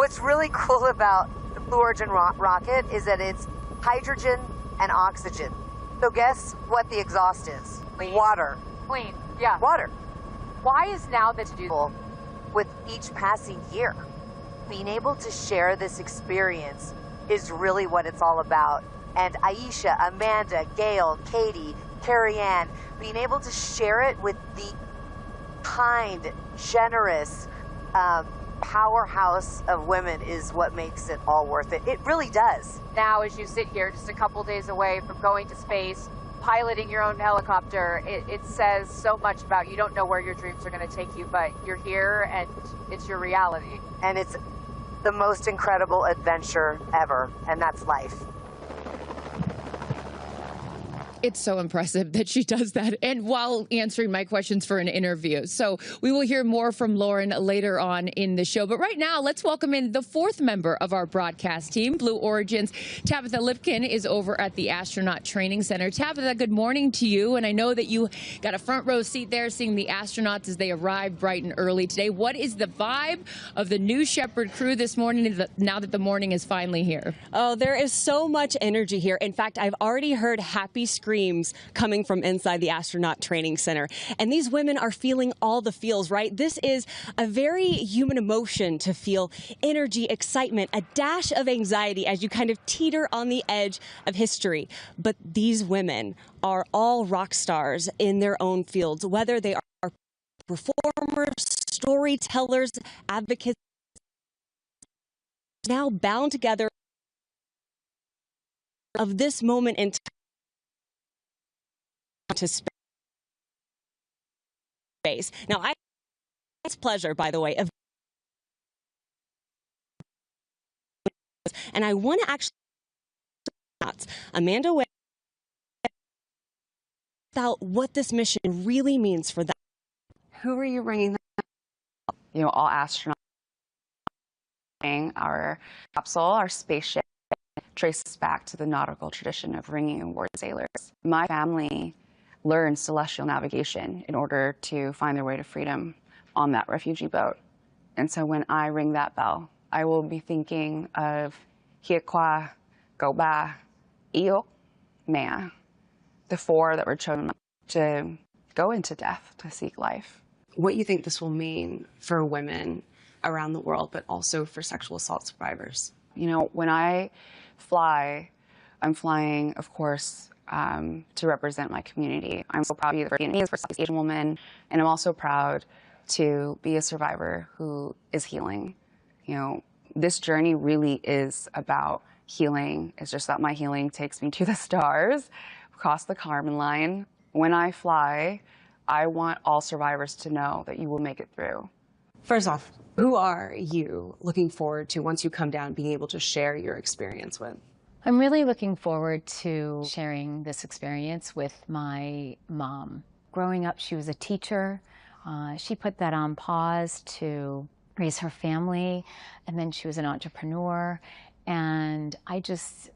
what's really cool about the Blue Origin rocket is that it's hydrogen and oxygen. So guess what the exhaust is? Clean. Water. Clean, yeah. Water. Why is now the to-do? With each passing year, being able to share this experience is really what it's all about. And Aisha, Amanda, Gail, Katy, Kerianne, being able to share it with the kind, generous powerhouse of women is what makes it all worth it. It really does. Now, as you sit here just a couple days away from going to space, piloting your own helicopter, it says so much about you. Don't know where your dreams are going to take you, but you're here and it's your reality. And it's the most incredible adventure ever, and that's life. It's so impressive that she does that, and while answering my questions for an interview. So we will hear more from Lauren later on in the show. But right now, let's welcome in the fourth member of our broadcast team, Blue Origin's Tabitha Lipkin is over at the Astronaut Training Center. Tabitha, good morning to you. And I know that you got a front row seat there seeing the astronauts as they arrive bright and early today. What is the vibe of the New Shepard crew this morning now that the morning is finally here? Oh, there is so much energy here. In fact, I've already heard happy screams coming from inside the Astronaut Training Center. And these women are feeling all the feels, right? This is a very human emotion to feel energy, excitement, a dash of anxiety as you kind of teeter on the edge of history. But these women are all rock stars in their own fields, whether they are performers, storytellers, advocates, now bound together of this moment in time to space. Now, it's pleasure, by the way, of and I want to actually Amanda Nguyen about what this mission really means for them. Who are you bringing them? You know, all astronauts. Our capsule, our spaceship, traces back to the nautical tradition of ringing aboard sailors. My family learned celestial navigation in order to find their way to freedom on that refugee boat. And so when I ring that bell, I will be thinking of Hiekwa, Goba, Iyo, Mea, the four that were chosen to go into death to seek life. What you think this will mean for women around the world, but also for sexual assault survivors? You know, when I fly, I'm flying, of course, to represent my community. I'm so proud to be the Vietnamese for Southeast Asian woman, and I'm also proud to be a survivor who is healing. You know, this journey really is about healing. It's just that my healing takes me to the stars, across the Kármán line. When I fly, I want all survivors to know that you will make it through. First off, who are you looking forward to once you come down being able to share your experience with? I'm really looking forward to sharing this experience with my mom. Growing up, she was a teacher. She put that on pause to raise her family, and then she was an entrepreneur. And I just,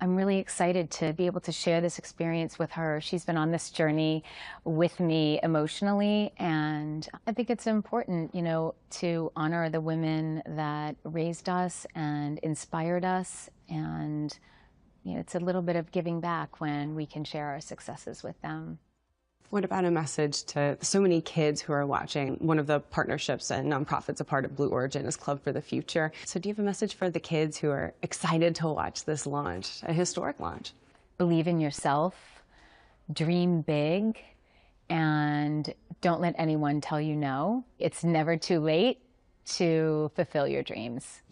I'm really excited to be able to share this experience with her. She's been on this journey with me emotionally, and I think it's important, you know, to honor the women that raised us and inspired us, and you know, it's a little bit of giving back when we can share our successes with them. What about a message to so many kids who are watching? One of the partnerships and nonprofits a part of Blue Origin is Club for the Future. So do you have a message for the kids who are excited to watch this launch, a historic launch? Believe in yourself, dream big, and don't let anyone tell you no. It's never too late to fulfill your dreams.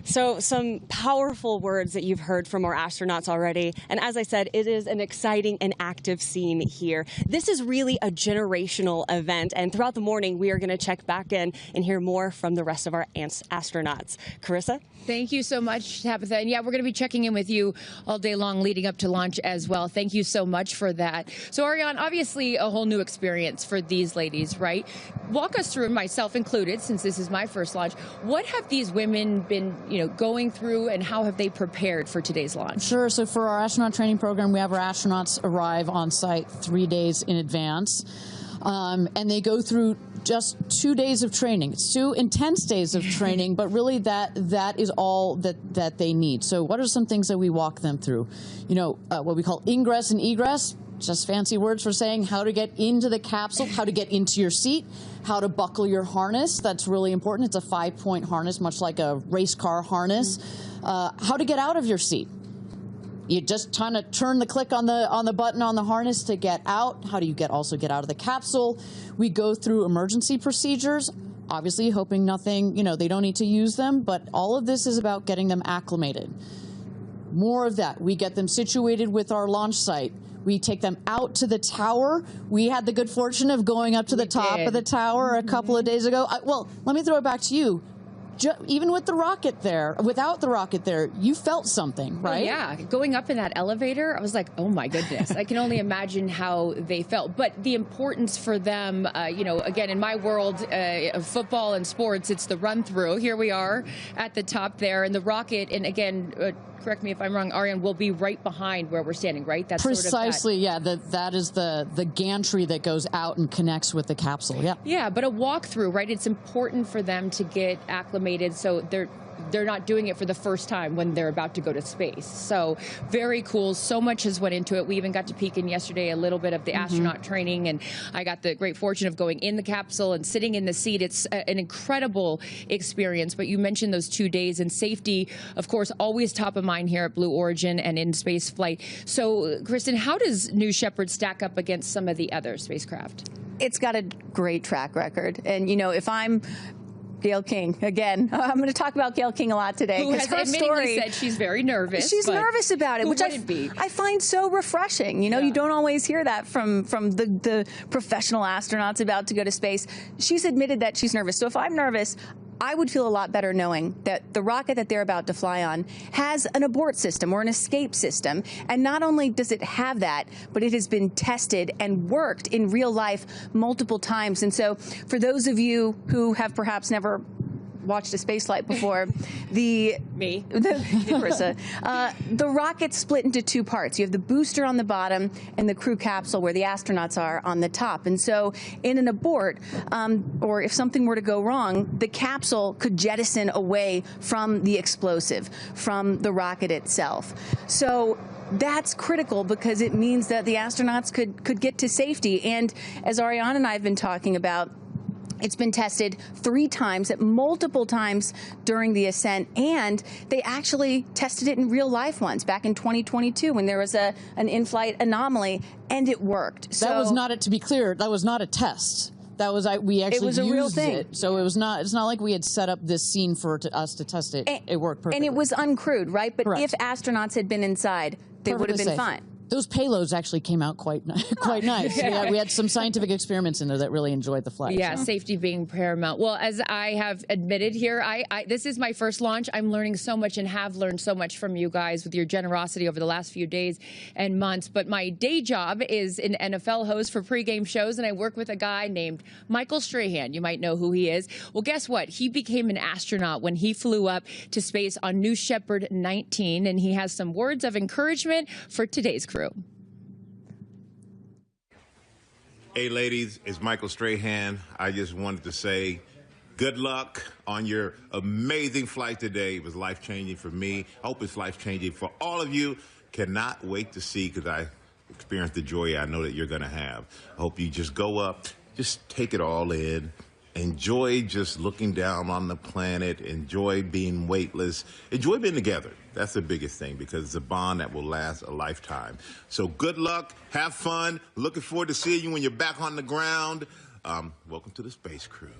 So some powerful words that you've heard from our astronauts already. And as I said, it is an exciting and active scene here. This is really a generational event. And throughout the morning, we are going to check back in and hear more from the rest of our astronauts. Carissa? Thank you so much, Tabitha. And yeah, we're going to be checking in with you all day long leading up to launch as well. Thank you so much for that. So Ariane, obviously a whole new experience for these ladies, right? Walk us through, myself included, since this is my first launch. What have these women been, going through, and how have they prepared for today's launch? Sure. So for our astronaut training program, we have our astronauts arrive on site 3 days in advance. And they go through just 2 days of training. It's 2 intense days of training, but really that is all that they need. So what are some things that we walk them through? You know, what we call ingress and egress, just fancy words for saying how to get into the capsule, how to get into your seat, how to buckle your harness. That's really important. It's a 5-point harness, much like a race car harness. How to get out of your seat. You just kind of turn the click on the button on the harness to get out. How do you also get out of the capsule? We go through emergency procedures, obviously hoping nothing, you know, they don't need to use them, but all of this is about getting them acclimated. More of that. We get them situated with our launch site. We take them out to the tower. We had the good fortune of going up to the top of the tower a couple of days ago. Well, let me throw it back to you. Even with the rocket there, without the rocket there, you felt something, right? Oh, yeah. Going up in that elevator, I was like, oh my goodness. I can only imagine how they felt. But the importance for them, you know, again, in my world of football and sports, it's the run through. Here we are at the top there, and the rocket, and again, correct me if I'm wrong, Ariane, will be right behind where we're standing, right? That's precisely, yeah. That is the gantry that goes out and connects with the capsule. Yeah. Yeah, but a walkthrough, right? It's important for them to get acclimated, so they're not doing it for the first time when they're about to go to space. So very cool. So much has went into it. We even got to peek in yesterday a little bit of the astronaut training, and I got the great fortune of going in the capsule and sitting in the seat. It's an incredible experience. But you mentioned those 2 days, and safety, of course, always top of mind here at Blue Origin and in space flight. So, Kristen, how does New Shepard stack up against some of the other spacecraft? It's got a great track record. And, you know, if I'm Gail King, again, I'm going to talk about Gail King a lot today. Who has admittedly said she's very nervous. She's nervous about it, which I find so refreshing. You know, you don't always hear that from the professional astronauts about to go to space. She's admitted that she's nervous. So if I'm nervous, I would feel a lot better knowing that the rocket that they're about to fly on has an abort system or an escape system. And not only does it have that, but it has been tested and worked in real life multiple times. And so for those of you who have perhaps never watched a space flight before, the rocket's split into 2 parts. You have the booster on the bottom and the crew capsule where the astronauts are on the top. And so in an abort, or if something were to go wrong, the capsule could jettison away from the explosive, from the rocket itself. So that's critical because it means that the astronauts could get to safety. And as Ariane and I have been talking about, it's been tested 3 times, multiple times during the ascent, and they actually tested it in real life once, back in 2022 when there was an in-flight anomaly, and it worked. So that was not, to be clear, that was not a test. That was we actually used a real thing. It, so it was not. It's not like we had set up this scene for us to test it. It worked perfectly. And it was uncrewed, right? But Correct. if astronauts had been inside, they would have been fine. Those payloads actually came out quite nice. We had some scientific experiments in there that really enjoyed the flight. Yeah, safety being paramount. Well, as I have admitted here, this is my first launch. I'm learning so much and have learned so much from you guys with your generosity over the last few days and months. But my day job is an NFL host for pregame shows, and I work with a guy named Michael Strahan. You might know who he is. Well, guess what? He became an astronaut when he flew up to space on New Shepard 19, and he has some words of encouragement for today's crew. Hey ladies, it's Michael Strahan. I just wanted to say good luck on your amazing flight today. It was life-changing for me. I hope it's life-changing for all of you. Cannot wait to see, because I experienced the joy I know that you're going to have. I hope you just go up, just take it all in. Enjoy just looking down on the planet. Enjoy being weightless. Enjoy being together. That's the biggest thing, because it's a bond that will last a lifetime. So good luck. Have fun. Looking forward to seeing you when you're back on the ground. Welcome to the Space Crew.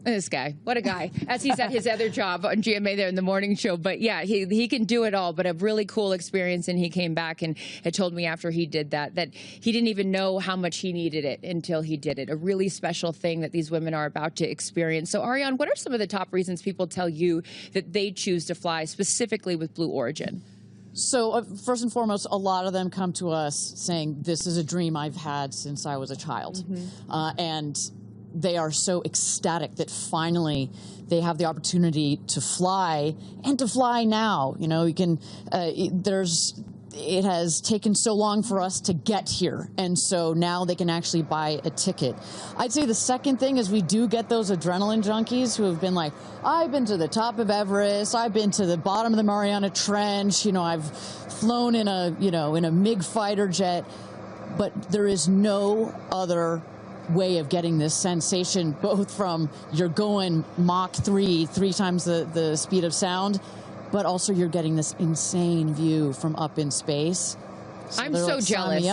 This guy, what a guy, as he's at his other job on GMA there in the morning show. But yeah, he can do it all, but a really cool experience. And he came back and had told me after he did that he didn't even know how much he needed it until he did it. A really special thing that these women are about to experience. So Ariane, what are some of the top reasons people tell you that they choose to fly specifically with Blue Origin? So first and foremost, a lot of them come to us saying, this is a dream I've had since I was a child. And they are so ecstatic that finally they have the opportunity to fly, and to fly now. You know, you can, there's it has taken so long for us to get here, and so now they can actually buy a ticket. I'd say the second thing is we do get those adrenaline junkies who have been like, I've been to the top of Everest, I've been to the bottom of the Mariana Trench, you know, I've flown in a, you know, in a MiG fighter jet, but there is no other way of getting this sensation, both from you're going Mach 3 times the speed of sound, but also you're getting this insane view from up in space. So I'm so like, jealous.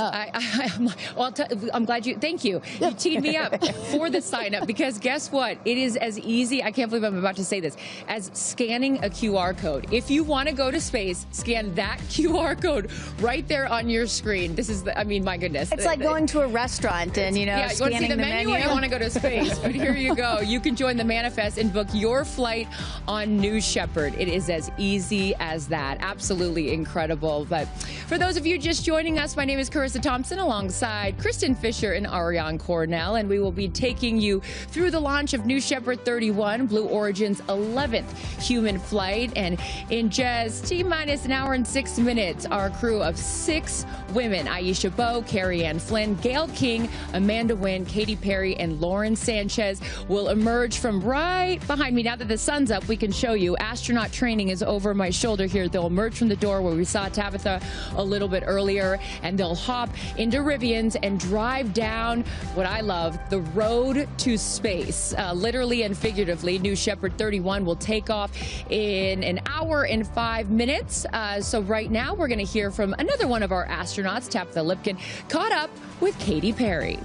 I'm glad you, thank you. You teed me up for the sign up, because guess what? It is as easy, I can't believe I'm about to say this, as scanning a QR code. If you want to go to space, scan that QR code right there on your screen. This is, I mean, my goodness. It's like going to a restaurant and, you know, yeah, you want to see the menu or you want to go to space? But here you go. You can join the manifest and book your flight on New Shepard. It is as easy as that. Absolutely incredible. But for those of you just joining us, my name is Carissa Thompson alongside Kristen Fisher and Ariane Cornell, and we will be taking you through the launch of New Shepard 31, Blue Origin's 11th human flight. And in just T-minus an hour and 6 minutes, our crew of 6 women, Aisha Bowe, Kerianne Flynn, Gail King, Amanda Nguyen, Katy Perry, and Lauren Sanchez will emerge from right behind me. Now that the sun's up, we can show you. Astronaut training is over my shoulder here. They'll emerge from the door where we saw Tabitha a little bit earlier, and they'll hop into Rivians and drive down what I love, the road to space. Literally and figuratively, New Shepard 31 will take off in an hour and 5 minutes. So right now, we're going to hear from another one of our astronauts, Tabitha Lipkin, caught up with Katy Perry.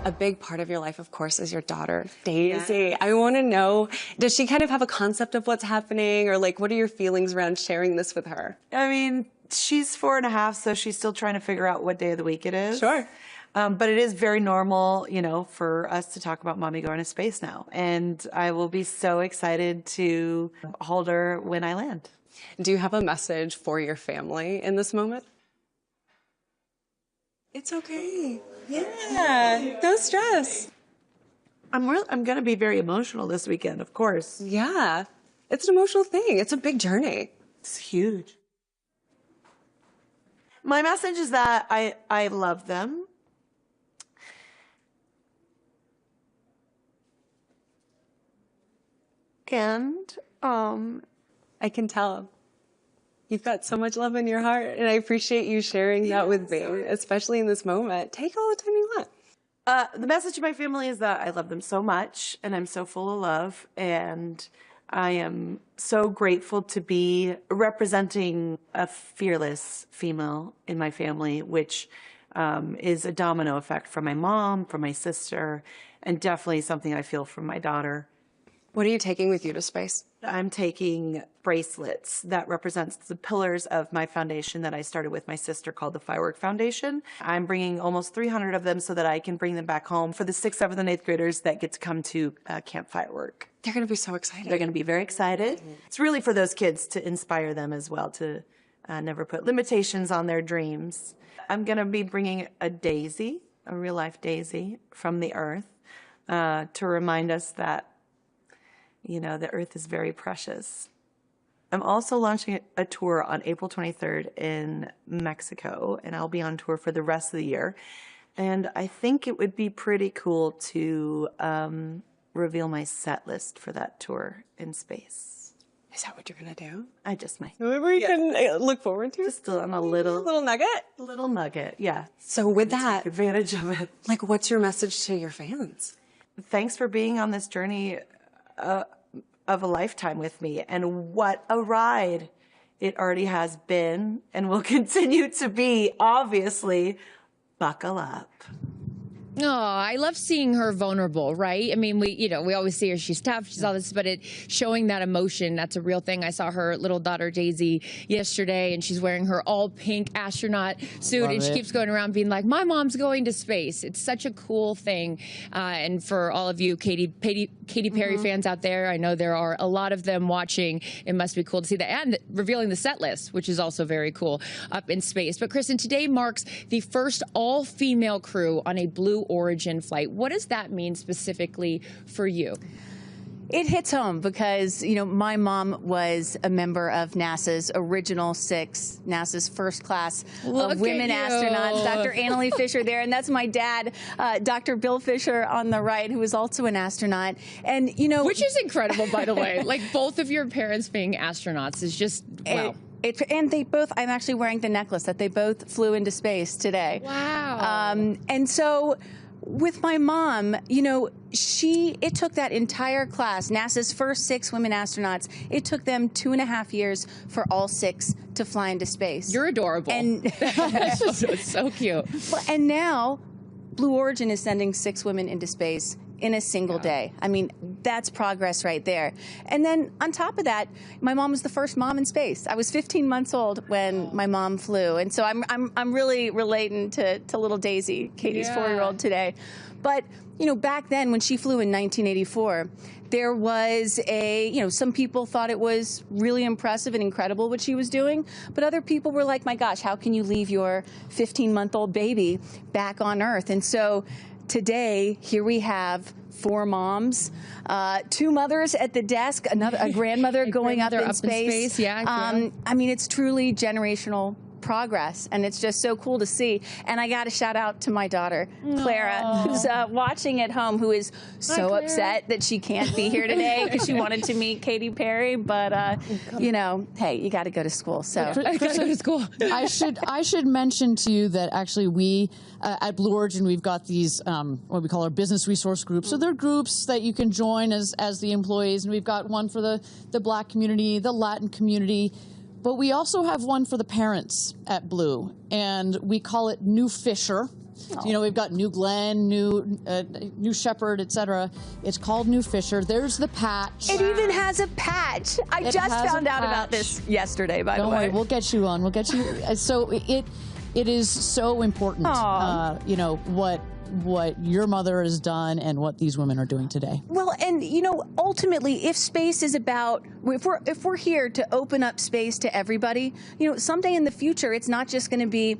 A big part of your life, of course, is your daughter, Daisy. Yeah. I want to know, does she kind of have a concept of what's happening, or like, what are your feelings around sharing this with her? I mean, she's 4.5, so she's still trying to figure out what day of the week it is. Sure. But it is very normal, you know, for us to talk about mommy going to space now. And I will be so excited to hold her when I land. Do you have a message for your family in this moment? It's okay. Yeah, no stress. I'm going to be very emotional this weekend, of course. Yeah, it's an emotional thing. It's a big journey. It's huge. My message is that I love them. And I can tell. You've got so much love in your heart, and I appreciate you sharing that with me, especially in this moment. Take all the time you want. The message to my family is that I love them so much, and I'm so full of love, and I am so grateful to be representing a fearless female in my family, which is a domino effect from my mom, from my sister, and definitely something I feel from my daughter. What are you taking with you to space? I'm taking bracelets that represents the pillars of my foundation that I started with my sister called the Firework Foundation. I'm bringing almost 300 of them so that I can bring them back home for the 6th, 7th, and 8th graders that get to come to Camp Firework. They're going to be so excited. They're going to be very excited. Mm-hmm. It's really for those kids to inspire them as well, to never put limitations on their dreams. I'm going to be bringing a daisy, a real-life daisy from the Earth, to remind us that, you know, the Earth is very precious. I'm also launching a tour on April 23rd in Mexico, and I'll be on tour for the rest of the year. And I think it would be pretty cool to reveal my set list for that tour in space. Is that what you're going to do? I just might. We can look forward to it? Just on a little nugget? A little nugget, yeah. So with that, take advantage of it. Like, what's your message to your fans? Thanks for being on this journey of a lifetime with me, and what a ride it already has been and will continue to be. Obviously, buckle up. Oh, I love seeing her vulnerable, right? I mean, we always see her, she's tough, she's all this, but showing that emotion, that's a real thing. I saw her little daughter, Daisy, yesterday, and she's wearing her all pink astronaut suit, Love and she it. keeps going around being like, my mom's going to space. It's such a cool thing. And for all of you Katy Perry fans out there, I know there are a lot of them watching. It must be cool to see that. And revealing the set list, which is also very cool up in space. But Kristen, today marks the first all-female crew on a Blue Origin flight. What does that mean specifically for you? It hits home because, you know, my mom was a member of NASA's original 6, NASA's first class of women astronauts. Dr. Annalee Fisher there, and that's my dad, Dr. Bill Fisher on the right, who is also an astronaut. And, you know... Which is incredible, by the way. Like, both of your parents being astronauts is just, wow. And they both, I'm actually wearing the necklace that they both flew into space today. Wow. And so... with my mom, you know, it took that entire class, NASA's first 6 women astronauts, it took them 2.5 years for all 6 to fly into space. You're adorable. And so cute. And now, Blue Origin is sending 6 women into space in a single day. I mean, that's progress right there. And then on top of that, my mom was the first mom in space. I was 15 months old when my mom flew, and so I'm really relating to little Daisy, Katie's 4-year-old today. But you know, back then when she flew in 1984, there was some people thought it was really impressive and incredible what she was doing, but other people were like, my gosh, how can you leave your 15-month-old baby back on Earth? And so today, here we have 4 moms, 2 mothers at the desk, a grandmother going up in space. I mean, it's truly generational progress, and it's just so cool to see. And I got to shout out to my daughter, Clara, who's watching at home, who is so upset that she can't be here today because she wanted to meet Katy Perry. But you know, hey, you got to go to school. So I got to go to school. I should mention to you that actually we at Blue Origin, we've got these what we call our business resource groups. So they're groups that you can join as the employees, and we've got one for the Black community, the Latin community. But we also have one for the parents at Blue, and we call it New Fisher. So, you know, we've got New Glenn, New Shepherd, etc. It's called New Fisher. There's the patch. It even has a patch. I just found out about this yesterday, by the way. Don't worry, we'll get you on. We'll get you. So it is so important, you know, what your mother has done and what these women are doing today. Well, and you know, ultimately, if space is about, if we're here to open up space to everybody, you know, someday in the future, it's not just going to be,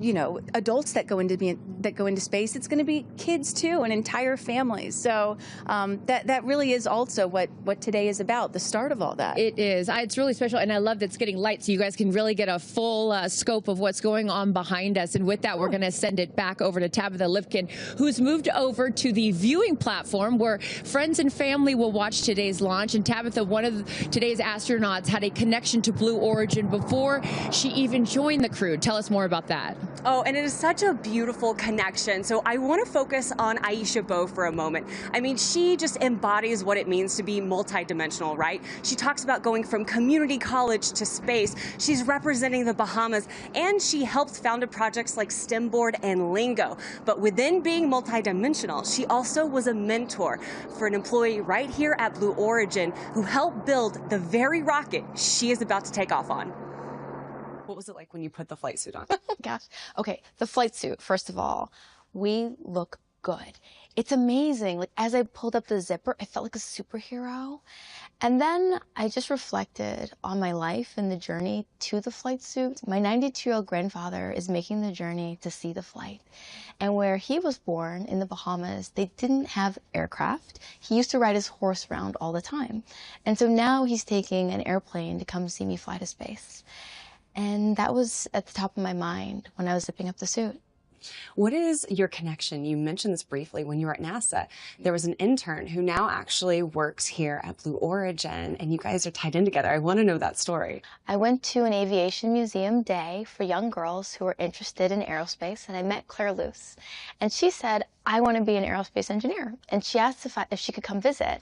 you know, adults that go into space. It's going to be kids too, and entire families. So that really is also what today is about. The start of all that. It is. It's really special, and I love that it's getting light, so you guys can really get a full scope of what's going on behind us. And with that, we're going to send it back over to Tabitha Lipkin, who's moved over to the viewing platform where friends and family will watch today's launch. And Tabitha, one of today's astronauts, had a connection to Blue Origin before she even joined the crew. Tell us more about that. Oh, and it is such a beautiful connection. So I want to focus on Aisha Bowe for a moment. I mean, she just embodies what it means to be multidimensional, right? She talks about going from community college to space. She's representing the Bahamas, and she helped found projects like STEMboard and Lingo. But within being multidimensional, she also was a mentor for an employee right here at Blue Origin who helped build the very rocket she is about to take off on. What was it like when you put the flight suit on? Gosh. Okay, the flight suit, first of all, we look good. It's amazing. Like, as I pulled up the zipper, I felt like a superhero. And then I just reflected on my life and the journey to the flight suit. My 92-year-old grandfather is making the journey to see the flight. And where he was born in the Bahamas, they didn't have aircraft. He used to ride his horse around all the time. And so now he's taking an airplane to come see me fly to space. And that was at the top of my mind when I was zipping up the suit. What is your connection? You mentioned this briefly when you were at NASA. There was an intern who now actually works here at Blue Origin, and you guys are tied in together. I want to know that story. I went to an aviation museum day for young girls who were interested in aerospace, and I met Claire Luce. And she said, I want to be an aerospace engineer. And she asked if she could come visit.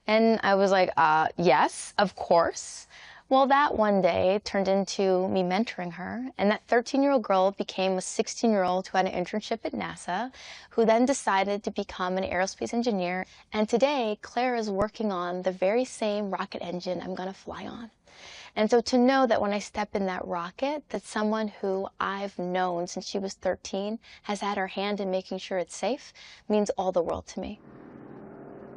And I was like, yes, of course. Well, that one day turned into me mentoring her, and that 13-year-old girl became a 16-year-old who had an internship at NASA, who then decided to become an aerospace engineer. And today, Claire is working on the very same rocket engine I'm going to fly on. And so to know that when I step in that rocket, that someone who I've known since she was 13 has had her hand in making sure it's safe means all the world to me.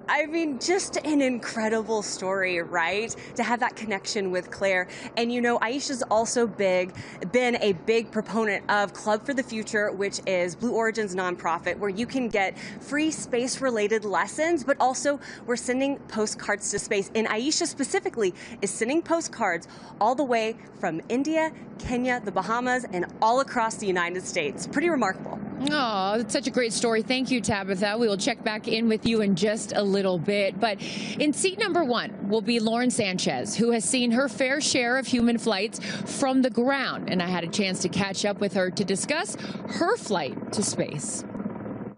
I mean, just an incredible story, right? To have that connection with Claire. And you know, Aisha's also been a big proponent of Club for the Future, which is Blue Origin's nonprofit, where you can get free space-related lessons, but also we're sending postcards to space. And Aisha specifically is sending postcards all the way from India, Kenya, the Bahamas, and all across the United States. Pretty remarkable. Oh, that's such a great story. Thank you, Tabitha. We will check back in with you in just a little bit. But in seat number 1 will be Lauren Sanchez, who has seen her fair share of human flights from the ground. And I had a chance to catch up with her to discuss her flight to space.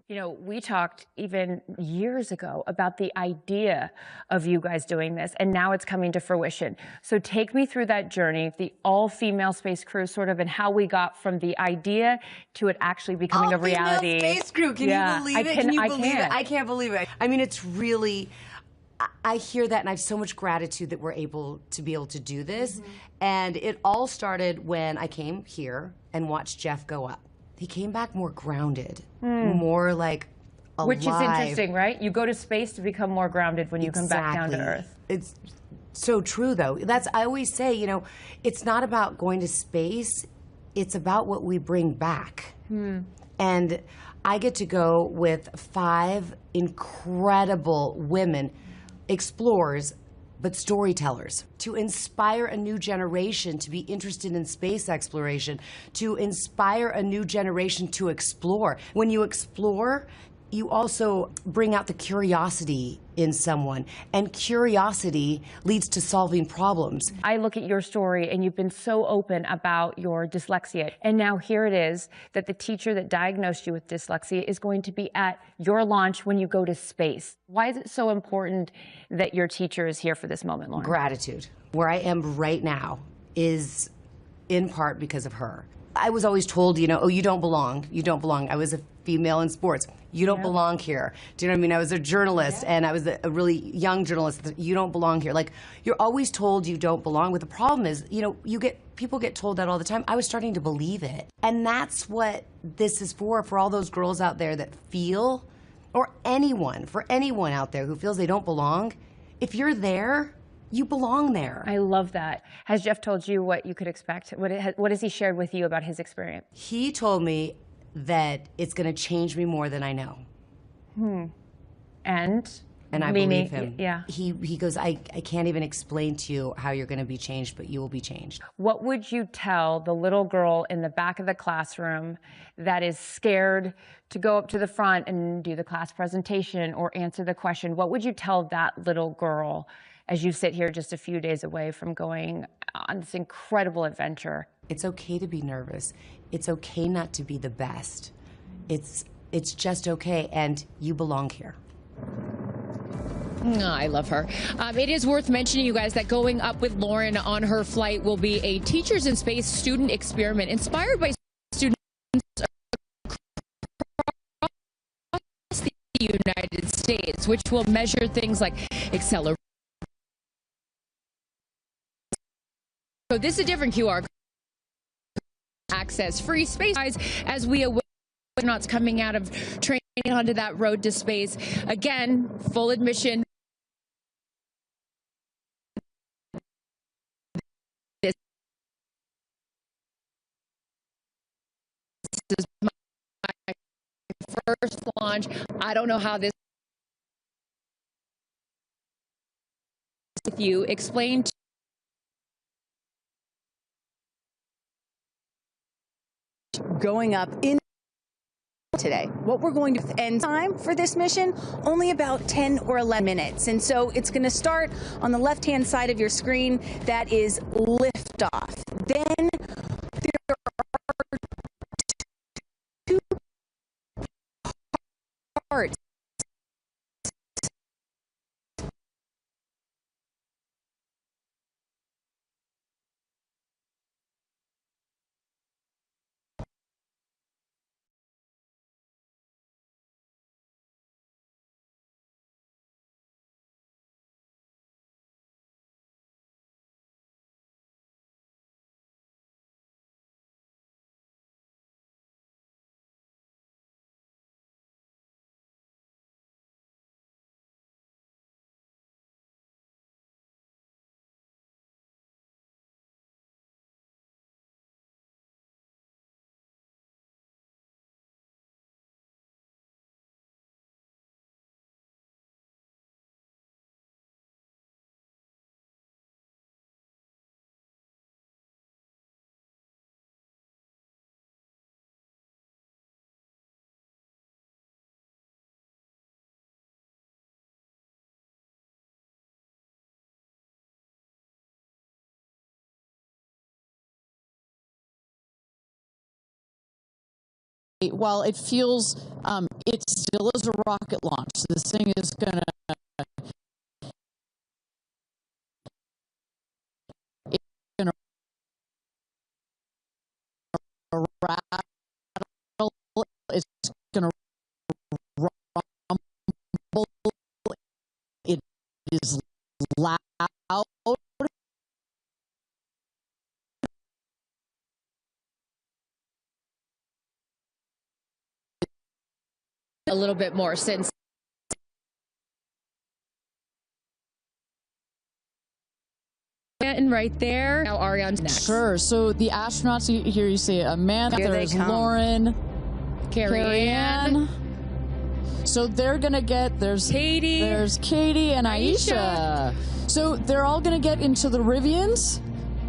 You know, we talked even years ago about the idea of you guys doing this, and now it's coming to fruition. So take me through that journey, the all-female space crew, sort of, and how we got from the idea to it actually becoming a reality. All-female space crew, can you believe it? Can you believe it? I can't believe it. I mean, it's really, I hear that and I have so much gratitude that we're able to do this. And it all started when I came here and watched Jeff go up. He came back more grounded, more like alive. Which is interesting, right? You go to space to become more grounded when you come back down to Earth. It's so true, though. I always say, you know, it's not about going to space. It's about what we bring back. And I get to go with 5 incredible women, explorers, but storytellers, to inspire a new generation to be interested in space exploration, to inspire a new generation to explore. When you explore, you also bring out the curiosity in someone, and curiosity leads to solving problems. I look at your story, and you've been so open about your dyslexia, and now here it is that the teacher that diagnosed you with dyslexia is going to be at your launch when you go to space. Why is it so important that your teacher is here for this moment, Lauren? Gratitude. Where I am right now is in part because of her. I was always told, you know, oh, you don't belong. You don't belong. I was a female in sports. You don't belong here. Do you know what I mean? I was a journalist, and I was a really young journalist. You don't belong here. Like, you're always told you don't belong. But the problem is, you know, people get told that all the time. I was starting to believe it. And that's what this is for all those girls out there that feel, or for anyone out there who feels they don't belong. If you're there, you belong there. I love that. Has Jeff told you what you could expect? What has he shared with you about his experience? He told me that it's going to change me more than I know. And I believe him. Yeah. He goes, I can't even explain to you how you're going to be changed, but you will be changed. What would you tell the little girl in the back of the classroom that is scared to go up to the front and do the class presentation or answer the question? What would you tell that little girl as you sit here just a few days away from going on this incredible adventure? It's okay to be nervous. It's okay not to be the best. It's just okay, and you belong here. Oh, I love her. It is worth mentioning, you guys, that going up with Lauren on her flight will be a Teachers in Space student experiment inspired by students across the United States, which will measure things like acceleration. So this is a different QR code. Access free space as we await astronauts coming out of training onto that road to space. Again, full admission. This is my first launch. I don't know how this with you. Explain going up in today. What we're going to end time for this mission, only about 10 or 11 minutes. And so it's going to start on the left-hand side of your screen. That is liftoff. Then there are 2 parts while it feels, it still is a rocket launch. This thing is going to rattle, it's going to rumble, it is loud. A little bit more since and right there. Now Ariane's next. Sure. So the astronauts, here you see Amanda, there's Lauren, Kerianne. So they're gonna get, there's Katy, and Aisha. So they're all gonna get into the Rivians.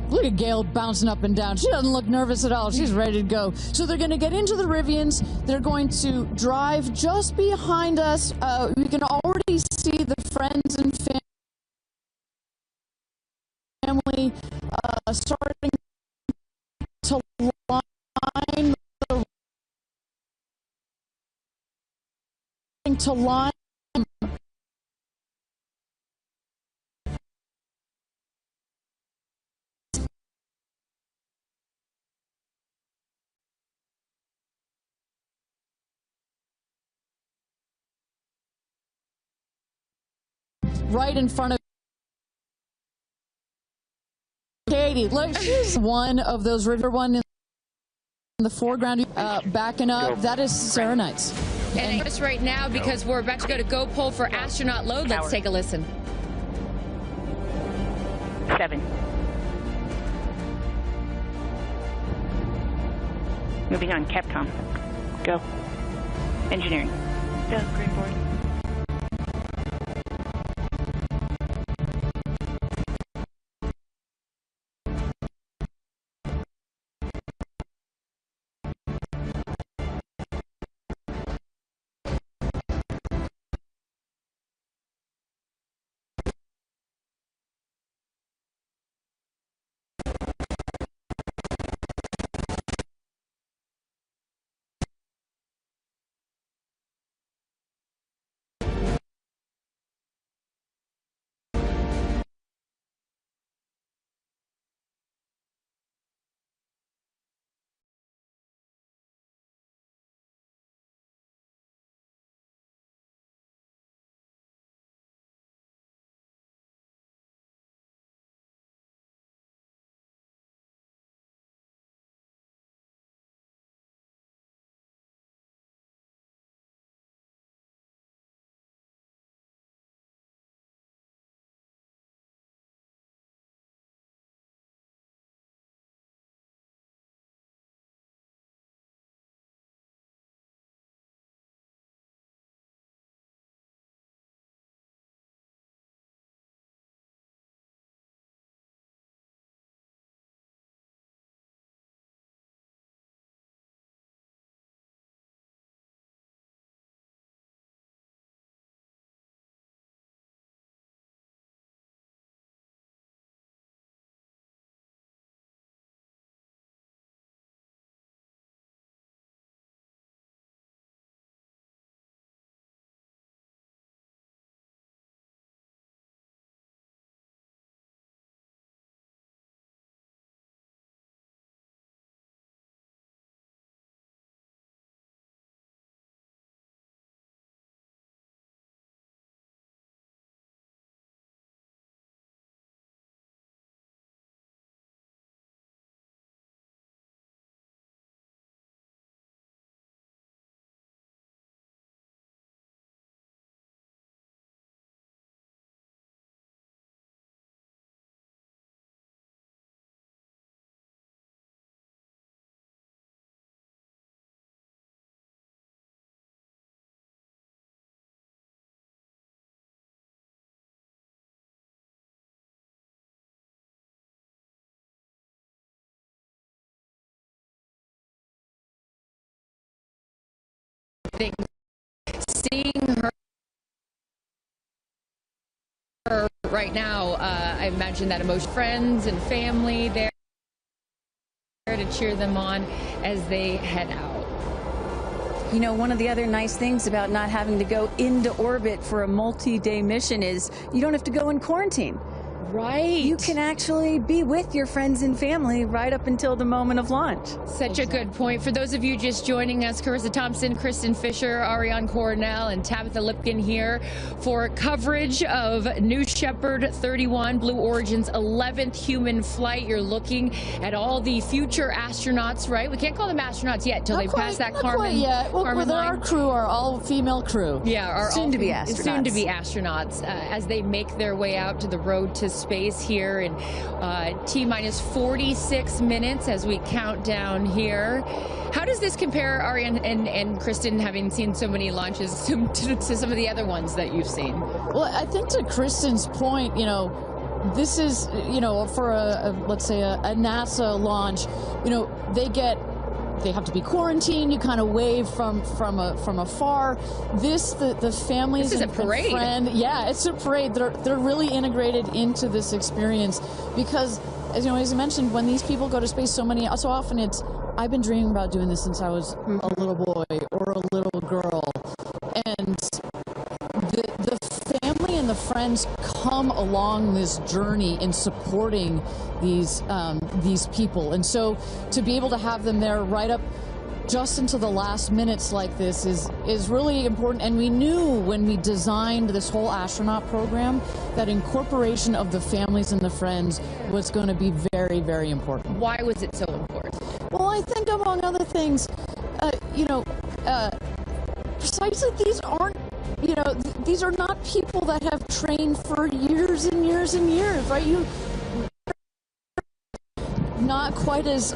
Look at Gail bouncing up and down. She doesn't look nervous at all. She's ready to go. So they're going to get into the Rivians. They're going to drive just behind us. We can already see the friends and family starting to line right in front of Katy. Look, she's one of those river one in the foreground, backing up. That is Sarah Knight's. And just right now, because we're about to go to go pull for astronaut load, let's take a listen. 7. Moving on, Capcom. Go. Engineering. Go, green board. Seeing her right now, I imagine that emotion, friends and family there to cheer them on as they head out. You know, one of the other nice things about not having to go into orbit for a multi-day mission is you don't have to go in quarantine. Right. You can actually be with your friends and family right up until the moment of launch. Such a good point. For those of you just joining us, Carissa Thompson, Kristen Fisher, Ariane Cornell, and Tabitha Lipkin here for coverage of New Shepard 31, Blue Origin's 11th human flight. You're looking at all the future astronauts, right? We can't call them astronauts yet until they pass that Kármán. Yeah, well, Kármán line. our crew are all female crew. Yeah, our soon-to-be astronauts. Soon-to-be astronauts as they make their way out to the road to space here in T-minus 46 minutes as we count down here. How does this compare, Ariane and Kristen, having seen so many launches to some of the other ones that you've seen? Well, I think to Kristen's point, you know, this is, you know, for let's say a NASA launch, you know, they have to be quarantined. You kind of wave from afar. The families. This is a parade. Yeah, it's a parade. They're really integrated into this experience because, as you know, as I mentioned, when these people go to space, so often it's, I've been dreaming about doing this since I was a little boy or a little girl, and the family and the friends come along this journey in supporting these people, and so to be able to have them there right up just into the last minutes like this is really important. And we knew when we designed this whole astronaut program that incorporation of the families and the friends was going to be very, very important. Why was it so important? Well, I think among other things, you know, precisely these aren't, you know, these are not people that have trained for years and years and years, right? You not quite as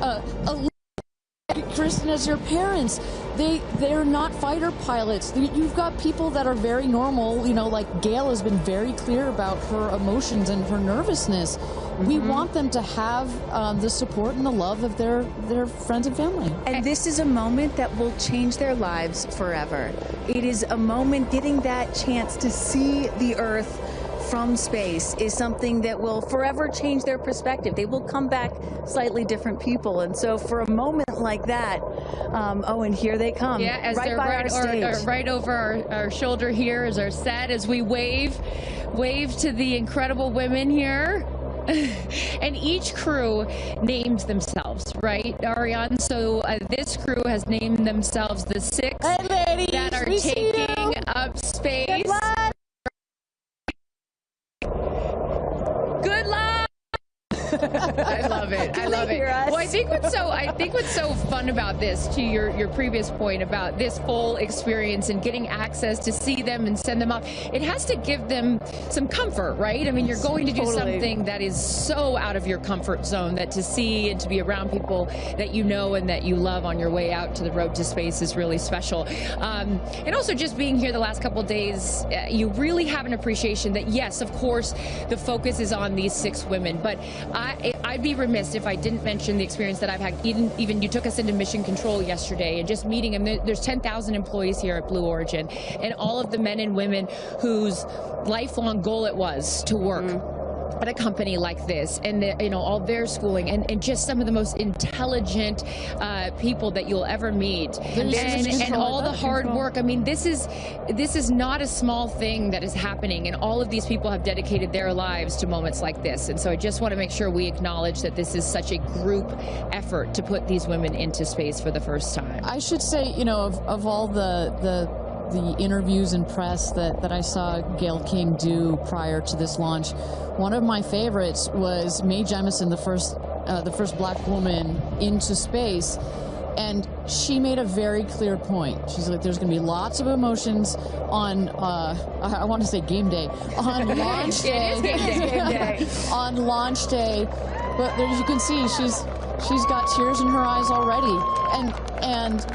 Kristen as your parents. They're not fighter pilots. You've got people that are very normal, you know, like Gail has been very clear about her emotions and her nervousness. We want them to have the support and the love of their friends and family. And this is a moment that will change their lives forever. It is a moment, getting that chance to see the Earth from space is something that will forever change their perspective. They will come back slightly different people. And so for a moment like that, oh, and here they come. Yeah, as right they're by our stage. right over our shoulder here is our set as we wave to the incredible women here. And each crew names themselves, right, Ariane? So this crew has named themselves the 6 that are taking up space. Good luck. Good luck. I love it. I love it. Well, I think what's so fun about this, to your previous point about this full experience and getting access to see them and send them off, it has to give them some comfort, right? I mean, you're going to do something that is so out of your comfort zone, that to see and to be around people that you know and that you love on your way out to the road to space is really special. And also just being here the last couple of days, you really have an appreciation that, yes, of course, the focus is on these 6 women, but I'd be remiss if I didn't mention the experience that I've had. Even you took us into mission control yesterday and just meeting them. There's 10,000 employees here at Blue Origin, and all of the men and women whose lifelong goal it was to work at a company like this, and you know, all their schooling, and just some of the most intelligent people that you'll ever meet, and all the hard work. I mean, this is not a small thing that is happening, and all of these people have dedicated their lives to moments like this. And so I just want to make sure we acknowledge that this is such a group effort to put these women into space for the first time. I should say, you know, of all the interviews and press that I saw Gail King do prior to this launch, one of my favorites was Mae Jemison, the first black woman into space, and she made a very clear point. She's like, there's going to be lots of emotions on I want to say game day, on launch day. It is game day. On launch day, but there, you can see she's got tears in her eyes already, and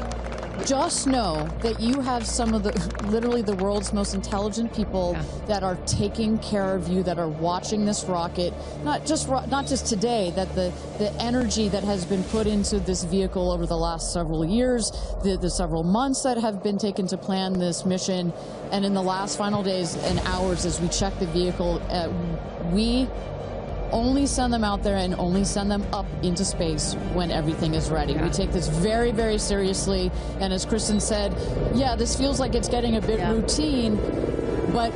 just know that you have some of literally the world's most intelligent people that are taking care of you, that are watching this rocket, not just today, that the energy that has been put into this vehicle over the last several years, the several months that have been taken to plan this mission, and in the last final days and hours as we check the vehicle, we only send them out there and only send them up into space when everything is ready. We take this very, very seriously. And as Kristen said, yeah, this feels like it's getting a bit routine, but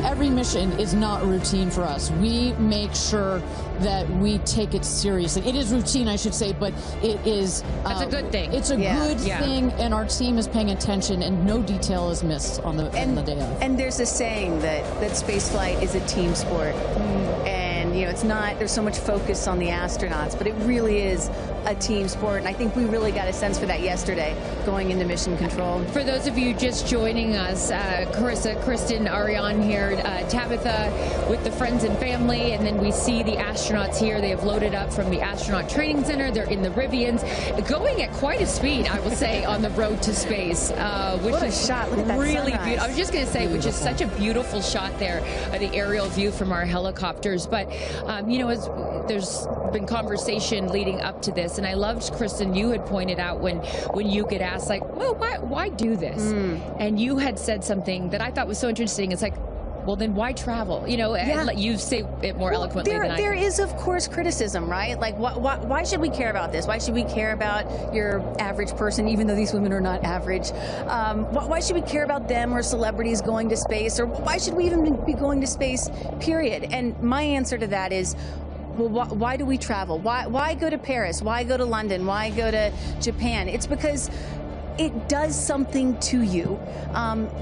every mission is not routine for us. We make sure that we take it seriously. It is routine, I should say, but it is... That's a good thing. It's a good thing, and our team is paying attention, and no detail is missed on the day of. And there's a saying that space flight is a team sport. And, you know, it's not, there's so much focus on the astronauts, but it really is a team sport. And I think we really got a sense for that yesterday going into mission control. For those of you just joining us, Carissa, Kristen, Ariane here, Tabitha with the friends and family, and then we see the astronauts here. They have loaded up from the Astronaut Training Center. They're in the Rivians, going at quite a speed, I will say, on the road to space. What a shot. Look at that really sunrise. beautiful. I was just going to say, which is such a beautiful shot there, the aerial view from our helicopters. But, you know, there's been conversation leading up to this, and I loved, Kristen, you had pointed out when you get asked, like, well, why do this? And you had said something that I thought was so interesting. It's like, well, then why travel? You know, you say it more eloquently than I There can. is, of course, criticism, right? Like, why should we care about this? Why should we care about your average person, even though these women are not average? Why should we care about them or celebrities going to space? Or why should we even be going to space, period? And my answer to that is, well, why do we travel? Why go to Paris? Why go to London? Why go to Japan? It's because it does something to you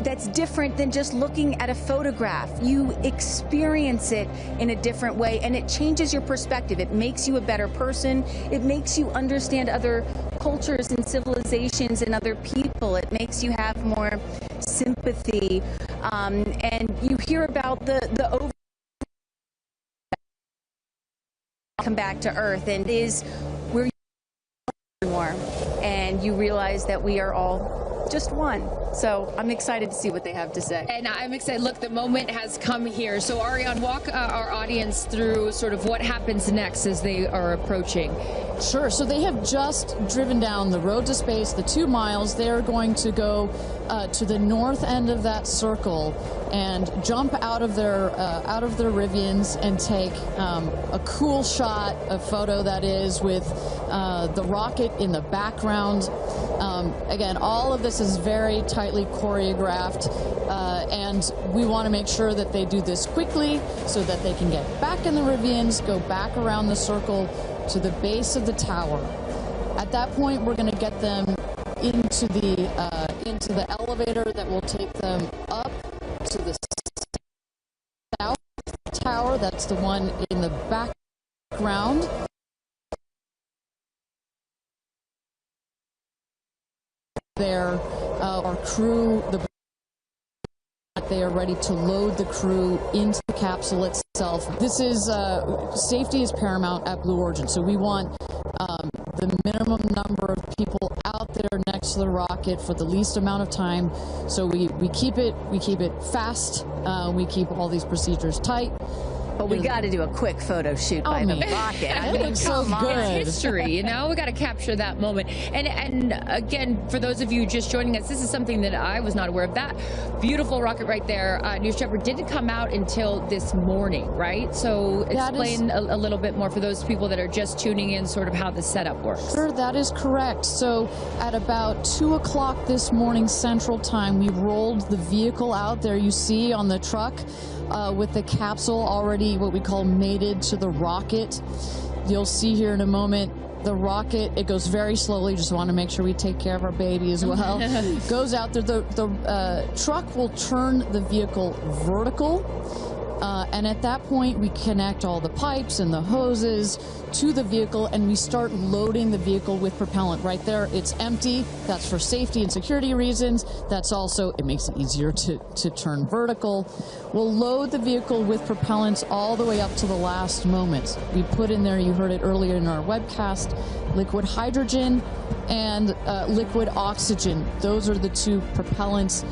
that's different than just looking at a photograph. You experience it in a different way, and it changes your perspective. It makes you a better person. It makes you understand other cultures and civilizations and other people. It makes you have more sympathy, and you hear about the over come back to Earth, and it is where you more, and you realize that we are all just one. So I'm excited to see what they have to say. And I'm excited. Look, the moment has come here. So Ariane, walk our audience through sort of what happens next as they are approaching. Sure. So they have just driven down the road to space, the 2 miles. They're going to go to the north end of that circle and jump out of their Rivians and take a cool shot, a photo that is, with the rocket in the background. Again, all of this is very tightly choreographed, and we want to make sure that they do this quickly so that they can get back in the Rivians, go back around the circle to the base of the tower. At that point, we're going to get them into the elevator that will take them up to the south tower. That's the one in the background. There, our crew, they are ready to load the crew into the capsule itself. This is, safety is paramount at Blue Origin, so we want the minimum number of people out there next to the rocket for the least amount of time. So we keep it fast, we keep all these procedures tight. But we got to do a quick photo shoot by the rocket. I mean, so good. It's history, you know? We got to capture that moment. And again, for those of you just joining us, this is something that I was not aware of. That beautiful rocket right there, News Shepard, didn't come out until this morning, right? So explain a little bit more for those people that are just tuning in, sort of how the setup works. Sure, that is correct. So at about 2 o'clock this morning Central Time, we rolled the vehicle out there you see on the truck. With the capsule already what we call mated to the rocket. You'll see here in a moment the rocket, it goes very slowly, just want to make sure we take care of our baby as well. Goes out there, the truck will turn the vehicle vertical, and at that point we connect all the pipes and the hoses to the vehicle, and we start loading the vehicle with propellant. Right there, it's empty. That's for safety and security reasons. That's also, it makes it easier to turn vertical. We'll load the vehicle with propellants all the way up to the last moment. We put in there, you heard it earlier in our webcast, liquid hydrogen and liquid oxygen. Those are the two propellants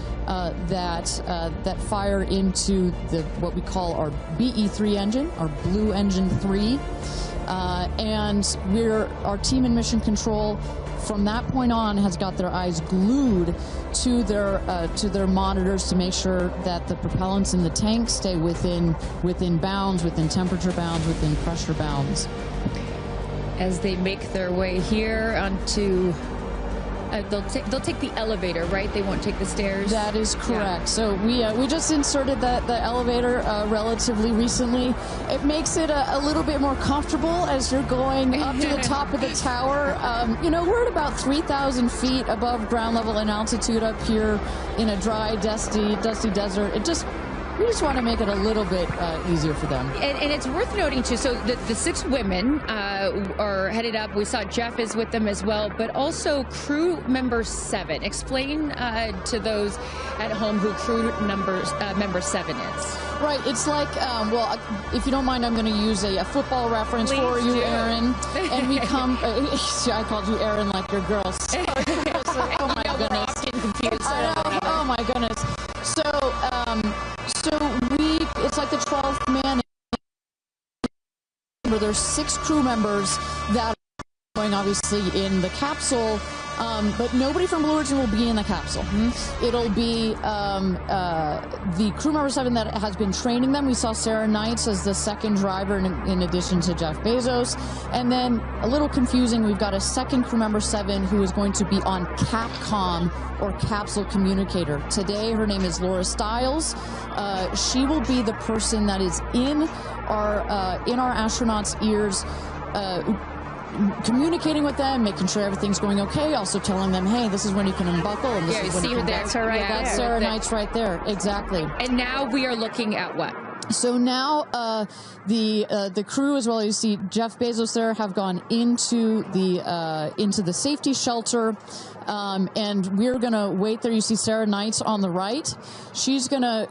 that fire into what we call our BE3 engine, our Blue Engine 3. And our team in Mission Control from that point on has got their eyes glued to their monitors to make sure that the propellants in the tank stay within bounds, within temperature bounds, within pressure bounds. As they make their way here onto, they'll take the elevator, right? They won't take the stairs. That is correct. Yeah. So we just inserted the elevator relatively recently. It makes it a little bit more comfortable as you're going up to the top of the tower. You know, we're at about 3,000 feet above ground level in altitude up here in a dry, dusty desert. We just want to make it a little bit easier for them. And it's worth noting, too, so the 6 women are headed up. We saw Jeff is with them as well, but also crew member 7. Explain to those at home who crew member 7 is. Right, it's like, well, if you don't mind, I'm going to use a football reference for you, Aaron. And we come, I called you Aaron like your girl. So, oh my goodness. We're often confused. Oh my goodness. So it's like the 12th man. There's 6 crew members that are going obviously in the capsule, but nobody from Blue Origin will be in the capsule. It'll be the crew member 7 that has been training them. We saw Sarah Knights as the second driver in addition to Jeff Bezos. And then a little confusing, we've got a second crew member 7 who is going to be on Capcom or capsule communicator. Today her name is Laura Stiles. She will be the person that is in our astronauts' ears, communicating with them, making sure everything's going okay, also telling them, hey, this is when you can unbuckle, and this is when you can... That's her right there. That's Sarah Knights right there, exactly. And now we are looking at what? So now the crew, as well as you see Jeff Bezos there, have gone into the safety shelter, and we're gonna wait there. You see Sarah Knights on the right. She's gonna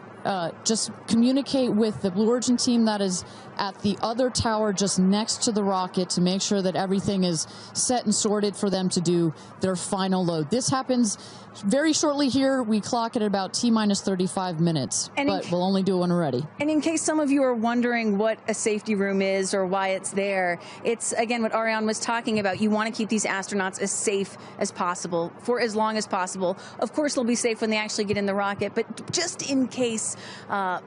just communicate with the Blue Origin team that is at the other tower just next to the rocket to make sure that everything is set and sorted for them to do their final load. This happens very shortly here. We clock it at about T-minus 35 minutes, but we'll only do it when we're ready. And in case some of you are wondering what a safety room is or why it's there, it's, again, what Ariane was talking about. You want to keep these astronauts as safe as possible for as long as possible. Of course, they'll be safe when they actually get in the rocket, but just in case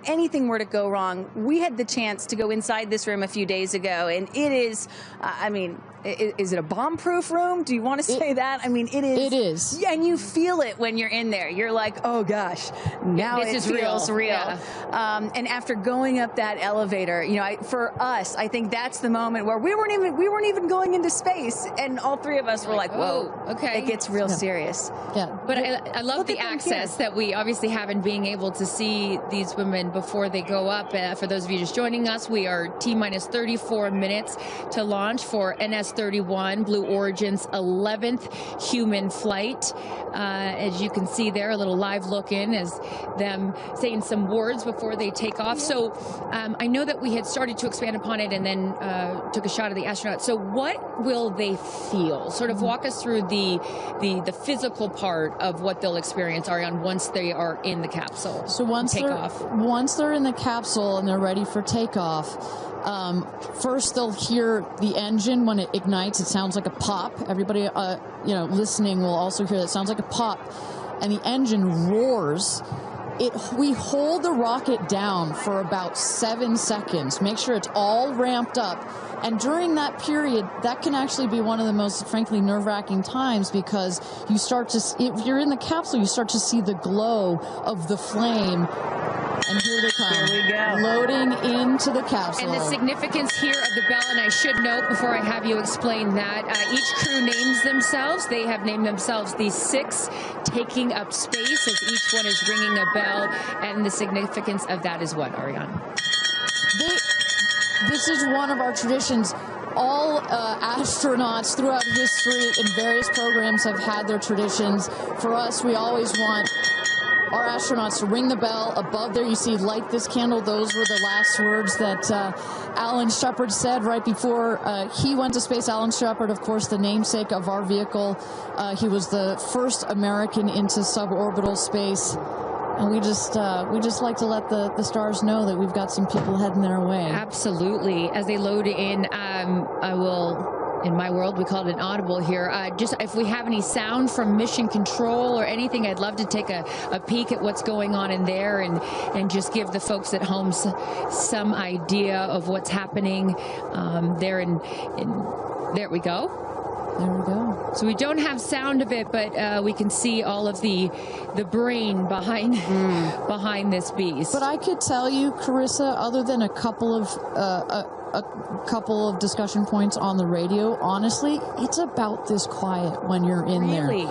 anything were to go wrong, we had the chance to go inside this room a few days ago, and it is, I mean, is it a bomb-proof room? Do you want to say that? I mean, it is. It is. Yeah, and you feel it when you're in there. You're like, oh gosh, now this it is feels real. Yeah. And after going up that elevator, you know, for us, I think that's the moment where we weren't even going into space, and all 3 of us were like, whoa, okay, it gets real serious. Yeah, but I love the access that we obviously have in being able to see these women before they go up. For those of you just joining us, we are T-minus 34 minutes to launch for NS-31, Blue Origin's 11th human flight. As you can see there, a little live look in as them saying some words before they take off. So I know that we had started to expand upon it and then took a shot of the astronauts. So what will they feel? Sort of walk us through the physical part of what they'll experience, Ariane, once they are in the capsule. So once they're in the capsule and they're ready for takeoff, first they'll hear the engine when it ignites. It sounds like a pop. Everybody, you know, listening will also hear that. It sounds like a pop, and the engine roars. We hold the rocket down for about 7 seconds. Make sure it's all ramped up. And during that period, that can actually be one of the most, frankly, nerve-wracking times, because you start to, if you're in the capsule, you start to see the glow of the flame. And here they come. Here we go. Loading into the capsule. And the significance here of the bell, and I should note before I have you explain that, each crew names themselves. They have named themselves the 6 taking up space, as each one is ringing a bell. And the significance of that is what, Ariane? This is one of our traditions. All astronauts throughout history in various programs have had their traditions. For us, we always want our astronauts to ring the bell. Above there, you see, light this candle. Those were the last words that Alan Shepard said right before he went to space. Alan Shepard, of course, the namesake of our vehicle. He was the first American into suborbital space. And we just like to let the stars know that we've got some people heading their way. Absolutely. As they load in, I will In my world, we call it an audible here. Just if we have any sound from Mission Control or anything, I'd love to take a peek at what's going on in there and just give the folks at home some idea of what's happening there. There we go. There we go. So we don't have sound of it, but we can see all of the brain behind this beast. But I could tell you, Carissa, other than a couple of discussion points on the radio, honestly, it's about this quiet when you're in there. Really?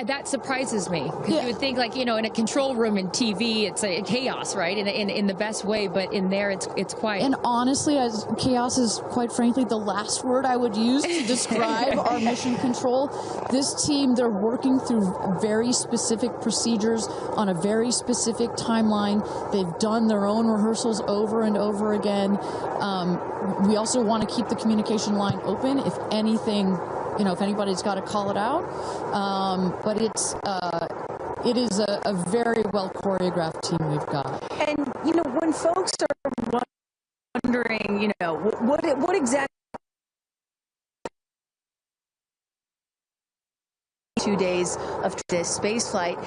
That surprises me. Because you would think, like, you know, in a control room in TV, it's a chaos, right? In the best way, but in there, it's quiet. And honestly, chaos is, quite frankly, the last word I would use to describe our mission control. This team, they're working through very specific procedures on a very specific timeline. They've done their own rehearsals over and over again. We also want to keep the communication line open if anything, you know, if anybody's got to call it out. But it is a very well choreographed team we've got. And, you know, when folks are wondering, you know, what exactly 2 days of this space flight,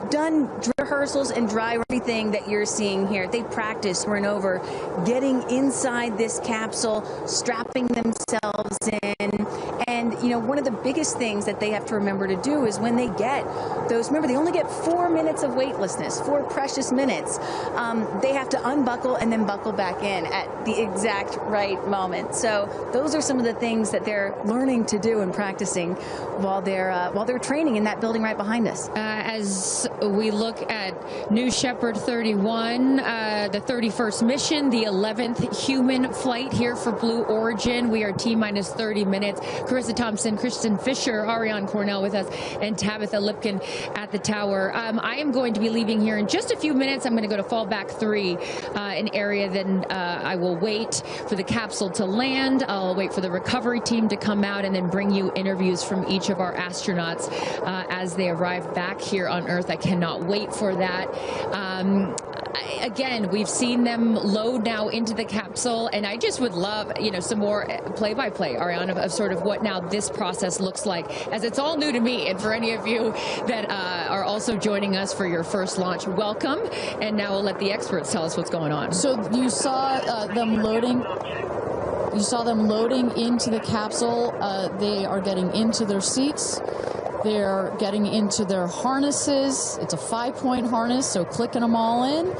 done rehearsals and dry everything that you're seeing here. They practice over and over getting inside this capsule, strapping themselves in. And, you know, one of the biggest things that they have to remember to do is when they get those, remember, they only get 4 minutes of weightlessness, 4 precious minutes. They have to unbuckle and then buckle back in at the exact right moment. So those are some of the things that they're learning to do and practicing while they're training in that building right behind us. As we look at New Shepard 31, the 31st mission, the 11th human flight here for Blue Origin. We are T-minus 30 minutes. Carissa Thompson, Kristen Fisher, Ariane Cornell with us, and Tabitha Lipkin at the tower. I am going to be leaving here in just a few minutes. I'm going to go to fallback 3, an area. Then I will wait for the capsule to land. I'll wait for the recovery team to come out and then bring you interviews from each of our astronauts as they arrive back here on Earth. I cannot wait for that. Again, we've seen them load now into the capsule, and I just would love, you know, some more play-by-play, Ariane, of sort of what now this process looks like, as it's all new to me. And for any of you that are also joining us for your first launch, welcome. And now we'll let the experts tell us what's going on. So you saw them loading. You saw them loading into the capsule. They are getting into their seats. They're getting into their harnesses. It's a 5-point harness, so clicking them all in.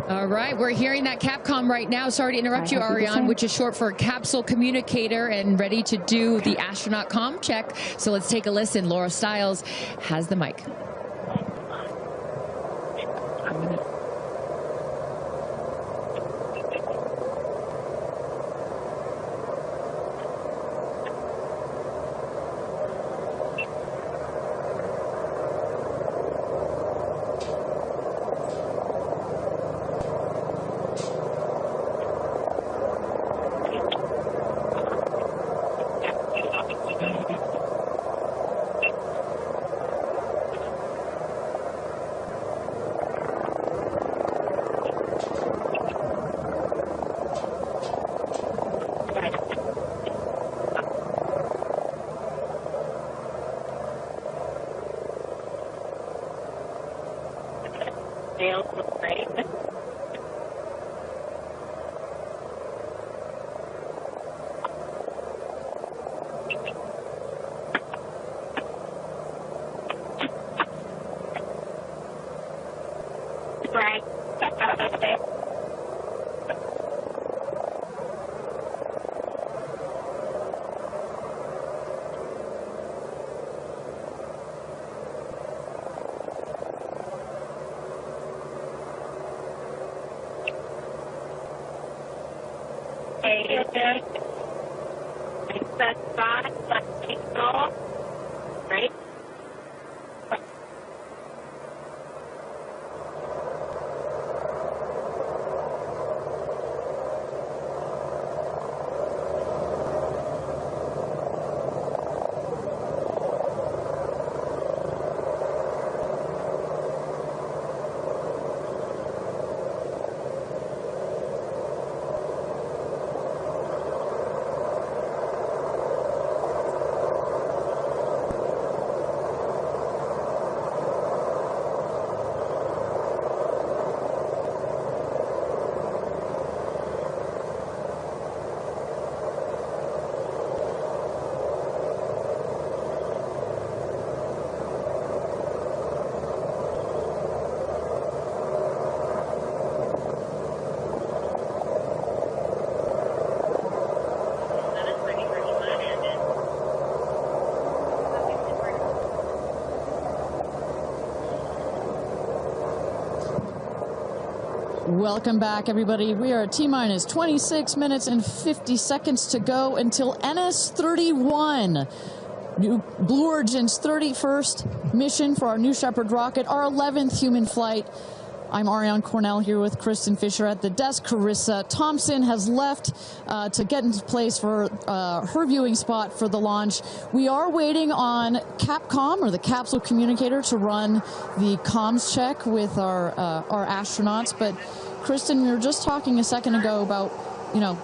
All right, we're hearing that Capcom right now. Sorry to interrupt you, Ariane, which is short for Capsule Communicator, and ready to do the astronaut comm check. So let's take a listen. Laura Stiles has the mic. Welcome back, everybody. We are at T-minus 26 minutes and 50 seconds to go until NS-31. Blue Origin's 31st mission for our New Shepard rocket, our 11th human flight. I'm Ariane Cornell here with Kristen Fisher at the desk. Carissa Thompson has left to get into place for her viewing spot for the launch. We are waiting on Capcom, or the Capsule communicator, to run the comms check with our astronauts. But Kristen, we were just talking a second ago about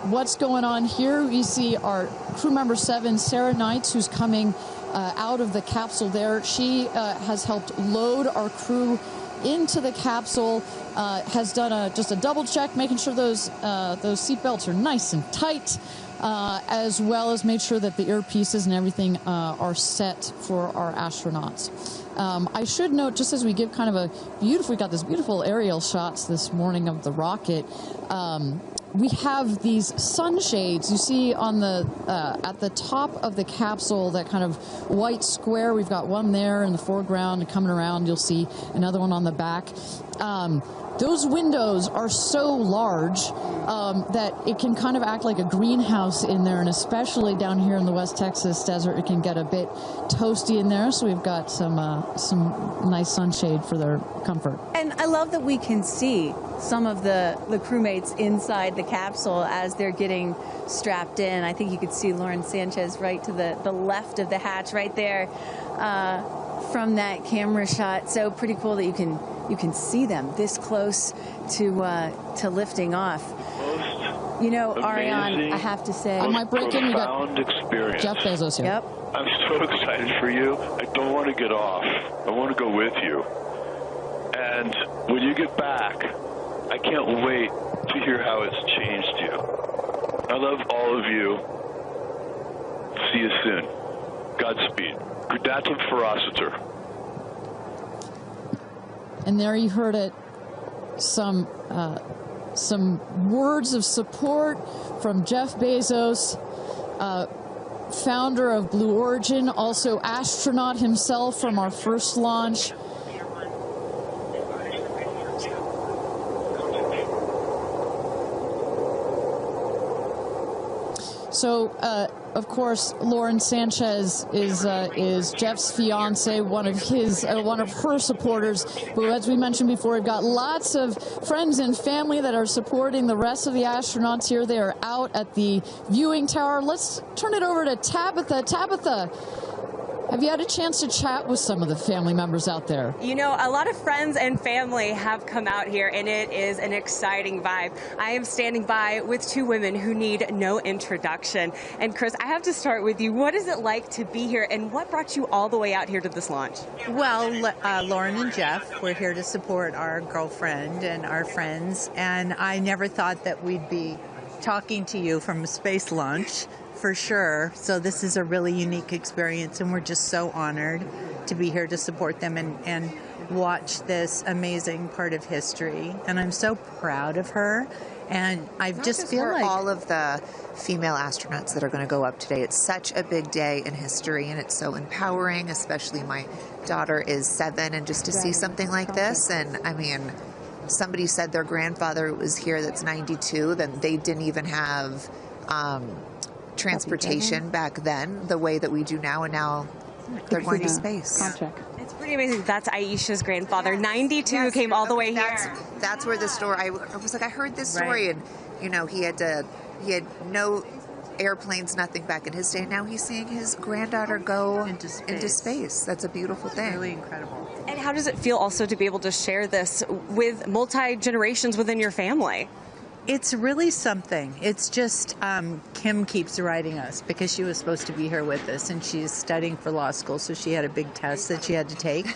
what's going on here. We see our crew member 7, Sarah Knights, who's coming out of the capsule there. She has helped load our crew into the capsule, has done just a double check, making sure those seatbelts are nice and tight, as well as made sure that the earpieces and everything are set for our astronauts. I should note, just as we give kind of we got this beautiful aerial shots this morning of the rocket. We have these sunshades you see on the at the top of the capsule, that kind of white square. We've got one there in the foreground, and coming around you'll see another one on the back. Those windows are so large that it can kind of act like a greenhouse in there, and especially down here in the West Texas desert, it can get a bit toasty in there. So we've got some nice sunshade for their comfort. And I love that we can see some of the crewmates inside the capsule as they're getting strapped in. I think you could see Lauren Sanchez right to the left of the hatch right there from that camera shot. So pretty cool that you can see them this close to lifting off. Ariane, I have to say, I might break in. We got experience. Jeff Bezos here. Yep. I'm so excited for you. I don't want to get off. I want to go with you. And when you get back, I can't wait to hear how it's changed you. I love all of you. See you soon. Godspeed. Gradatum ferociter. And there you heard it. Some words of support from Jeff Bezos, founder of Blue Origin, also astronaut himself from our first launch. So, of course, Lauren Sanchez is Jeff's fiance, one of her supporters. But as we mentioned before, we've got lots of friends and family that are supporting the rest of the astronauts here. They are out at the viewing tower. Let's turn it over to Tabitha. Tabitha, have you had a chance to chat with some of the family members out there? A lot of friends and family have come out here, and it is an exciting vibe. I am standing by with two women who need no introduction. And Chris, I have to start with you. What is it like to be here, and what brought you all the way out here to this launch? Well, Lauren and Jeff, we're here to support our girlfriend and our friends, and I never thought that we'd be talking to you from a space launch. For sure. So this is a really unique experience, and we're just so honored to be here to support them and watch this amazing part of history. And I'm so proud of her. And I just feel like all of the female astronauts that are going to go up today. It's such a big day in history, and it's so empowering, especially my daughter is 7, and just to see something like this. And I mean, somebody said their grandfather was here that's 92, that they didn't even have transportation back then the way that we do now, and now they're going to space. It's pretty amazing. That's Aisha's grandfather, 92, came all the way here. That's where the story, I was like, I heard this story, and he had no airplanes, nothing back in his day. Now he's seeing his granddaughter go into space. That's a beautiful thing. Really incredible. And how does it feel also to be able to share this with multi-generations within your family? It's really something. It's just Kim keeps writing us because she was supposed to be here with us, and she's studying for law school, so she had a big test that she had to take.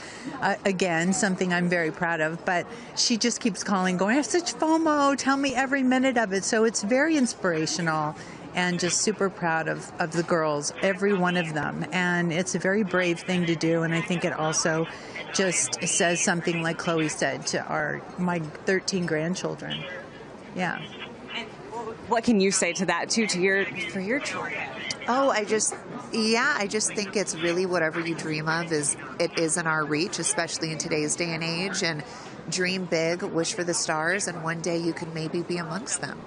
Again, something I'm very proud of, but she just keeps calling, going, I have such FOMO, tell me every minute of it. So it's very inspirational, and just super proud of the girls, every one of them. And it's a very brave thing to do, and I think it also just says something, like Chloe said, to my 13 grandchildren. Yeah. And what can you say to that too, for your children? Oh, I just think it's really whatever you dream of is in our reach, especially in today's day and age. And dream big, wish for the stars, and one day you can maybe be amongst them.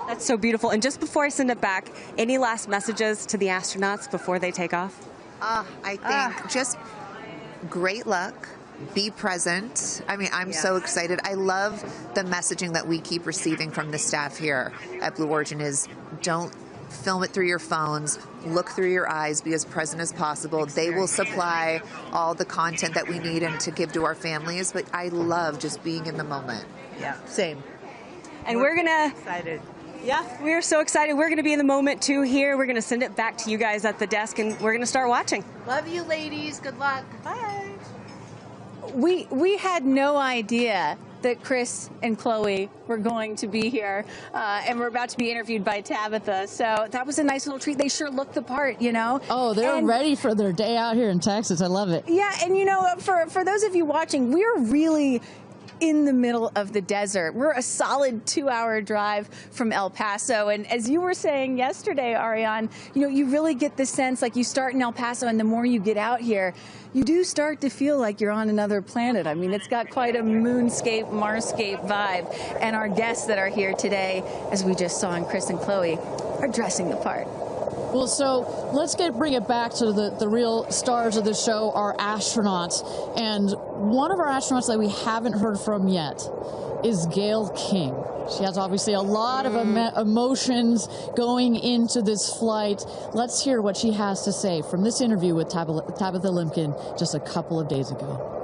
That's so beautiful. And just before I send it back, any last messages to the astronauts before they take off? I think just great luck. Be present. I mean, I'm so excited. I love the messaging that we keep receiving from the staff here at Blue Origin is don't film it through your phones, look through your eyes, be as present as possible. They will supply all the content that we need and to give to our families, but I love just being in the moment. Yeah, same. And we're gonna... Excited. Yeah, we're so excited. We're gonna be in the moment too here. We're gonna send it back to you guys at the desk and we're gonna start watching. Love you, ladies. Good luck. Bye. We had no idea that Chris and Chloe were going to be here, and we're about to be interviewed by Tabitha. So that was a nice little treat. They sure looked the part, you know. Oh, they're ready for their day out here in Texas. I love it. Yeah, and you know, for those of you watching, we're really in the middle of the desert. We're a solid 2-hour drive from El Paso. And as you were saying yesterday, Ariane, you know, you really get the sense like you start in El Paso and the more you get out here, you do start to feel like you're on another planet. I mean, it's got quite a moonscape, Marscape vibe. And our guests that are here today, as we just saw in Chris and Chloe, are dressing the part. Well, so let's bring it back to the real stars of the show, our astronauts. And one of our astronauts that we haven't heard from yet is Gail King. She has obviously a lot of emotions going into this flight. Let's hear what she has to say from this interview with Tabitha Limkin just a couple of days ago.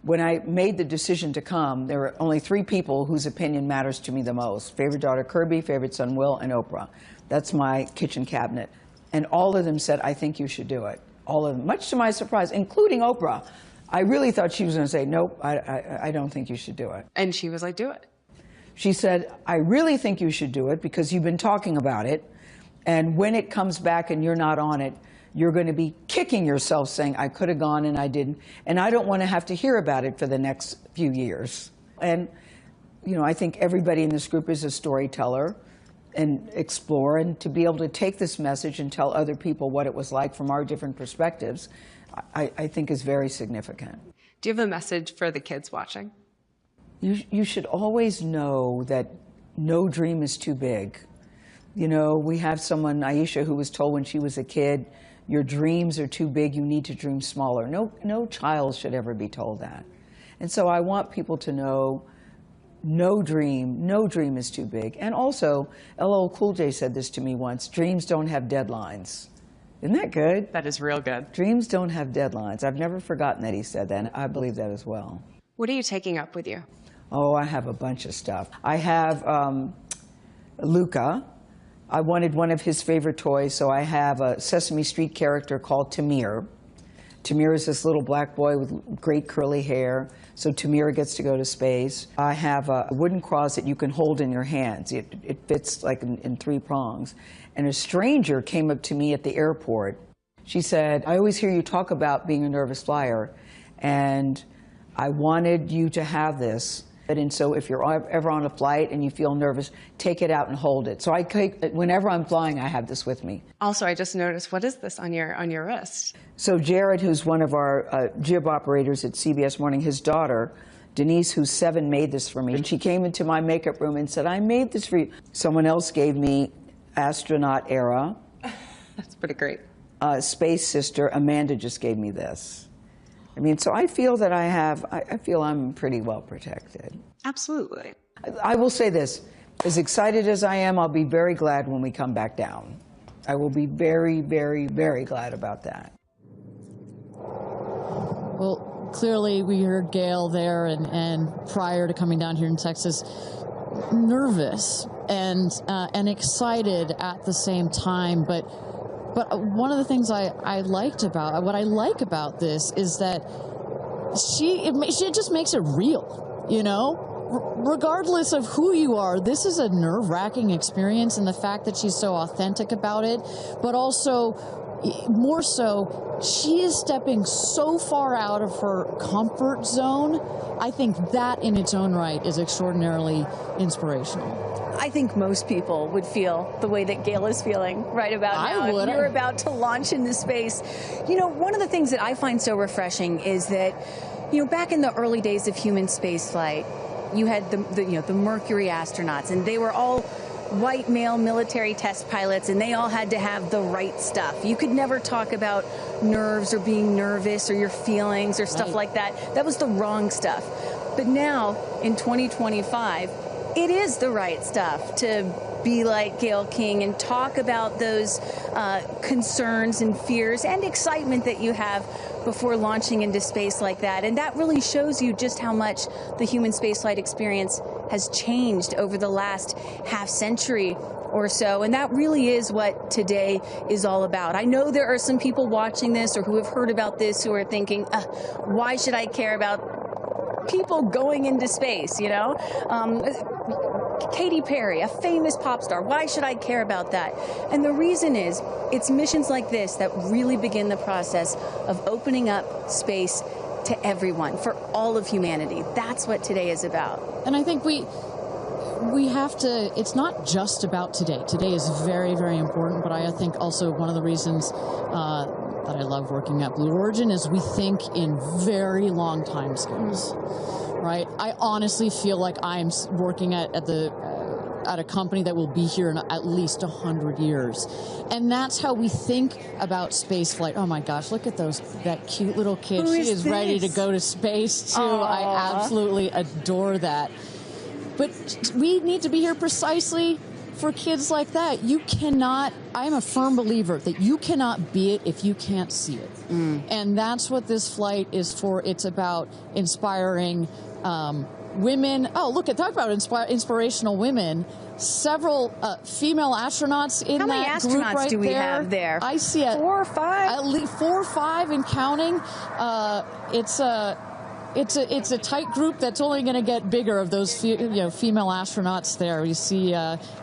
When I made the decision to come, there were only 3 people whose opinion matters to me the most. Favorite daughter Kirby, favorite son Will, and Oprah. That's my kitchen cabinet. And all of them said, I think you should do it. All of them, much to my surprise, including Oprah. I really thought she was going to say, nope, I don't think you should do it. And she was like, do it. She said, I really think you should do it because you've been talking about it. And when it comes back and you're not on it, you're going to be kicking yourself saying, I could have gone and I didn't. And I don't want to have to hear about it for the next few years. And, you know, I think everybody in this group is a storyteller and explore. And to be able to take this message and tell other people what it was like from our different perspectives, I think is very significant. Do you have a message for the kids watching? You should always know that no dream is too big. You know, we have someone, Aisha, who was told when she was a kid, your dreams are too big, you need to dream smaller. No child should ever be told that. And so I want people to know no dream is too big. And also, LL Cool J said this to me once, dreams don't have deadlines. Isn't that good? That is real good. Dreams don't have deadlines. I've never forgotten that he said that, and I believe that as well. What are you taking up with you? Oh, I have a bunch of stuff. I have Luca. I wanted one of his favorite toys, so I have a Sesame Street character called Tamir. Tamir is this little black boy with great curly hair, so Tamir gets to go to space. I have a wooden cross that you can hold in your hands. It fits like in 3 prongs. And a stranger came up to me at the airport. She said, I always hear you talk about being a nervous flyer, and I wanted you to have this. And so if you're ever on a flight and you feel nervous, take it out and hold it. So whenever I'm flying, I have this with me. Also, I just noticed, what is this on your wrist? So Jared, who's one of our jib operators at CBS Morning, his daughter, Denise, who's 7, made this for me. And she came into my makeup room and said, I made this for you. Someone else gave me Astronaut era. That's pretty great. Space Sister, Amanda just gave me this. I mean, so I feel that I feel I'm pretty well protected. Absolutely. I will say this, as excited as I am, I'll be very glad when we come back down. I will be very, very, very glad about that. Well, clearly we heard Gail there and prior to coming down here in Texas, nervous and excited at the same time, but one of the things I like about this is that she just makes it real, you know? Regardless of who you are, this is a nerve-wracking experience, and the fact that she's so authentic about it, but also, more so, she is stepping so far out of her comfort zone. I think that in its own right is extraordinarily inspirational. I think most people would feel the way that Gail is feeling right about now. I would. If you're about to launch into space. You know, one of the things that I find so refreshing is that back in the early days of human spaceflight, you had the Mercury astronauts, and they were all white male military test pilots, and they all had to have the right stuff. You could never talk about nerves or being nervous or your feelings or stuff like that. That was the wrong stuff. But now, in 2025, it is the right stuff to be like Gail King and talk about those concerns and fears and excitement that you have before launching into space like that. And that really shows you just how much the human spaceflight experience has changed over the last half century or so. And that really is what today is all about. I know there are some people watching this or who have heard about this who are thinking, why should I care about people going into space, Katy Perry, a famous pop star. Why should I care about that? And the reason is, it's missions like this that really begin the process of opening up space to everyone, for all of humanity. That's what today is about. And I think we have to, it's not just about today. Today is very, very important, but I think also one of the reasons that I love working at Blue Origin is we think in very long time scales. Right? I honestly feel like I'm working at a company that will be here in at least 100 years. And that's how we think about space flight. Oh my gosh, look at that cute little kid. She is ready to go to space too. Aww. I absolutely adore that. But we need to be here precisely for kids like that. You cannot, I'm a firm believer that you cannot be it if you can't see it. And that's what this flight is for. It's about inspiring women. Oh, look, talk about inspirational women. Several female astronauts in that group right there. How many astronauts do we have there? I see 4 or 5. At least 4 or 5 and counting. It's a tight group that's only going to get bigger of those female astronauts there. You see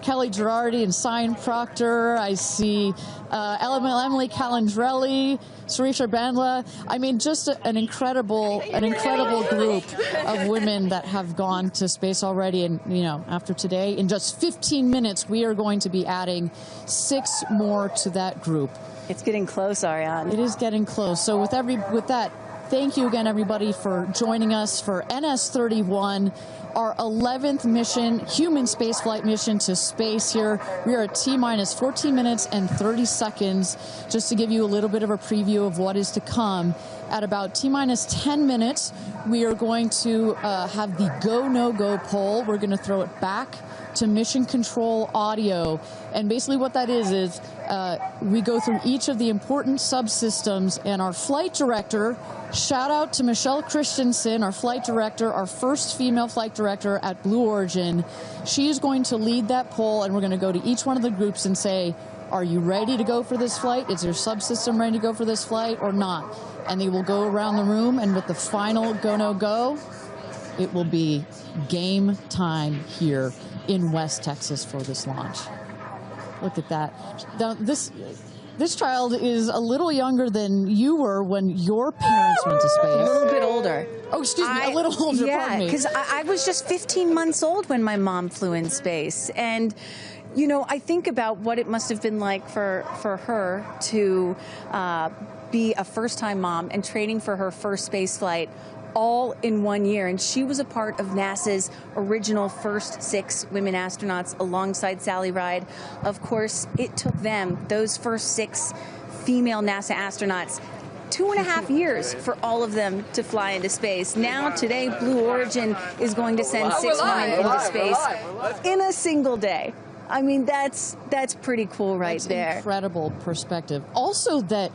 Kelly Girardi and Cyan Proctor. I see Emily Calandrelli, Sarisha Bandla. I mean, just an incredible group of women that have gone to space already. And after today, in just 15 minutes, we are going to be adding 6 more to that group. It's getting close, Ariane. It is getting close. So with that. Thank you again, everybody, for joining us for NS-31, our 11th mission, human spaceflight mission to space here. We are at T-minus 14 minutes and 30 seconds, just to give you a little bit of a preview of what is to come. At about T-minus 10 minutes, we are going to have the go, no-go poll. We're going to throw it back to mission control audio. And basically what that is we go through each of the important subsystems, and our flight director, shout out to Michelle Christensen, our flight director, our first female flight director at Blue Origin. She is going to lead that poll, and we're going to go to each one of the groups and say, are you ready to go for this flight? Is your subsystem ready to go for this flight or not? And they will go around the room, and with the final go, no, go, it will be game time here in West Texas for this launch. Look at that. Now, this child is a little younger than you were when your parents went to space. A little bit older. Oh, excuse me, a little older, pardon me. Yeah, because I was just 15 months old when my mom flew in space. And, I think about what it must have been like for her to be a first-time mom and training for her first space flight all in 1 year. And she was a part of NASA's original first 6 women astronauts alongside Sally Ride. Of course, it took them, those first 6 female NASA astronauts, 2.5 years for all of them to fly into space. Now, today, Blue Origin is going to send 6 women into space in a single day. I mean, that's pretty cool right there. Incredible perspective. Also that,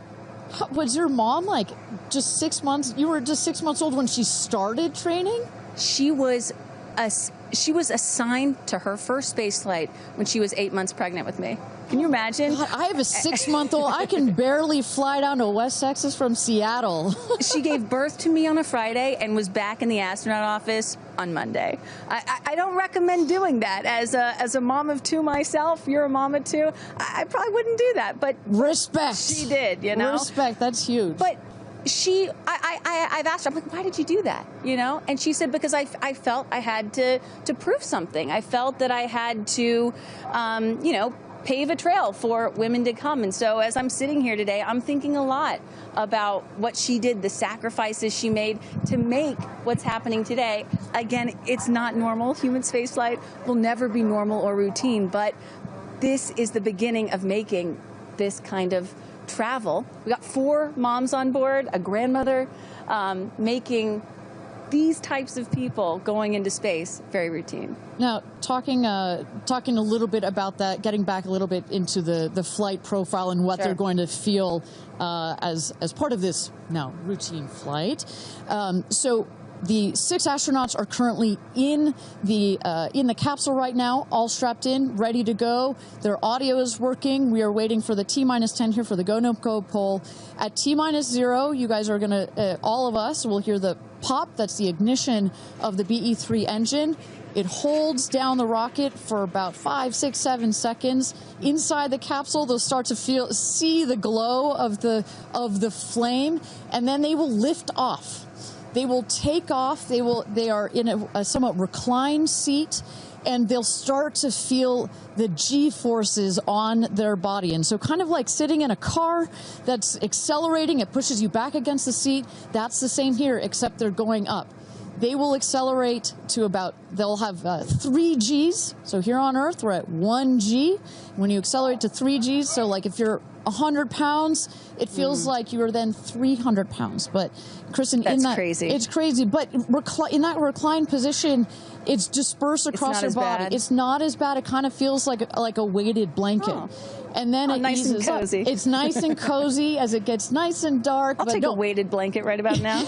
was your mom like just 6 months? You were just 6 months old when she started training? She was assigned to her first space flight when she was 8 months pregnant with me. Can you imagine? God, I have a 6-month-old. I can barely fly down to West Texas from Seattle. She gave birth to me on a Friday and was back in the astronaut office on Monday. I don't recommend doing that. As a mom of 2 myself, you're a mom of 2, I probably wouldn't do that. But respect. She did, Respect, that's huge. But I've asked her, I'm like, why did you do that? And she said, because I felt I had to prove something. I felt that I had to, pave a trail for women to come. And so as I'm sitting here today, I'm thinking a lot about what she did, the sacrifices she made to make what's happening today. Again, it's not normal. Human spaceflight will never be normal or routine, but this is the beginning of making this kind of travel. We got 4 moms on board, a grandmother, making these types of people going into space very routine. Now, talking a little bit about that, getting back a little bit into the flight profile and what Sure. they're going to feel as part of this now routine flight. So the 6 astronauts are currently in the capsule right now, all strapped in, ready to go. Their audio is working. We are waiting for the T-10 here for the go no go poll. At T-0, you guys are gonna, all of us will hear the pop. That's the ignition of the BE-3 engine. It holds down the rocket for about 5, 6, 7 seconds. Inside the capsule, they'll start to see the glow of the flame, and then they will lift off. They will take off. They are in a somewhat reclined seat, and they'll start to feel the G-forces on their body. And so kind of like sitting in a car that's accelerating, it pushes you back against the seat. That's the same here, except they're going up. They will accelerate to they'll have 3 Gs. So here on Earth, we're at 1 G. When you accelerate to 3 Gs, so like if you're 100 pounds, it feels like you are then 300 pounds. But Kristen, crazy. It's crazy. But in that reclined position, it's dispersed across your body. Bad. It's not as bad. It kind of feels like a weighted blanket. Oh. And then it nice and eases up. cozy. It's nice and cozy as it gets nice and dark. I'll take a weighted blanket right about now.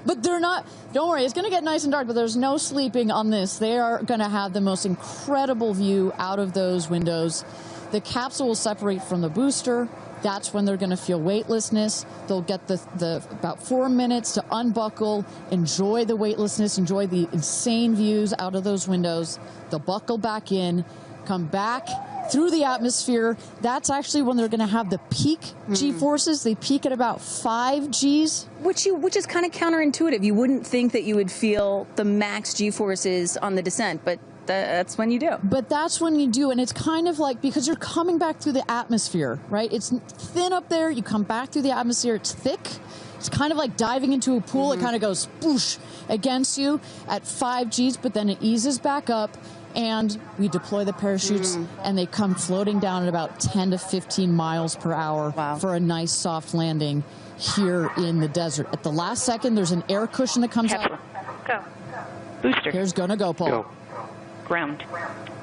But they're not, don't worry, it's going to get nice and dark, but there's no sleeping on this. They are going to have the most incredible view out of those windows. The capsule will separate from the booster. That's when they're going to feel weightlessness. They'll get the about 4 minutes to unbuckle, enjoy the weightlessness, enjoy the insane views out of those windows. They'll buckle back in, come back through the atmosphere. That's actually when they're going to have the peak G-forces. They peak at about 5 Gs. Which is kind of counterintuitive. You wouldn't think that you would feel the max G-forces on the descent, but that's when you do. But that's when you do, and it's kind of like, because you're coming back through the atmosphere, right? It's thin up there, you come back through the atmosphere, it's thick. It's kind of like diving into a pool. It kind of goes spoosh against you at 5 Gs, but then it eases back up, and we deploy the parachutes, and they come floating down at about 10 to 15 miles per hour for a nice soft landing here in the desert. At the last second, there's an air cushion that comes out. Go. Booster. Here's gonna go, Paul. Go. Ground.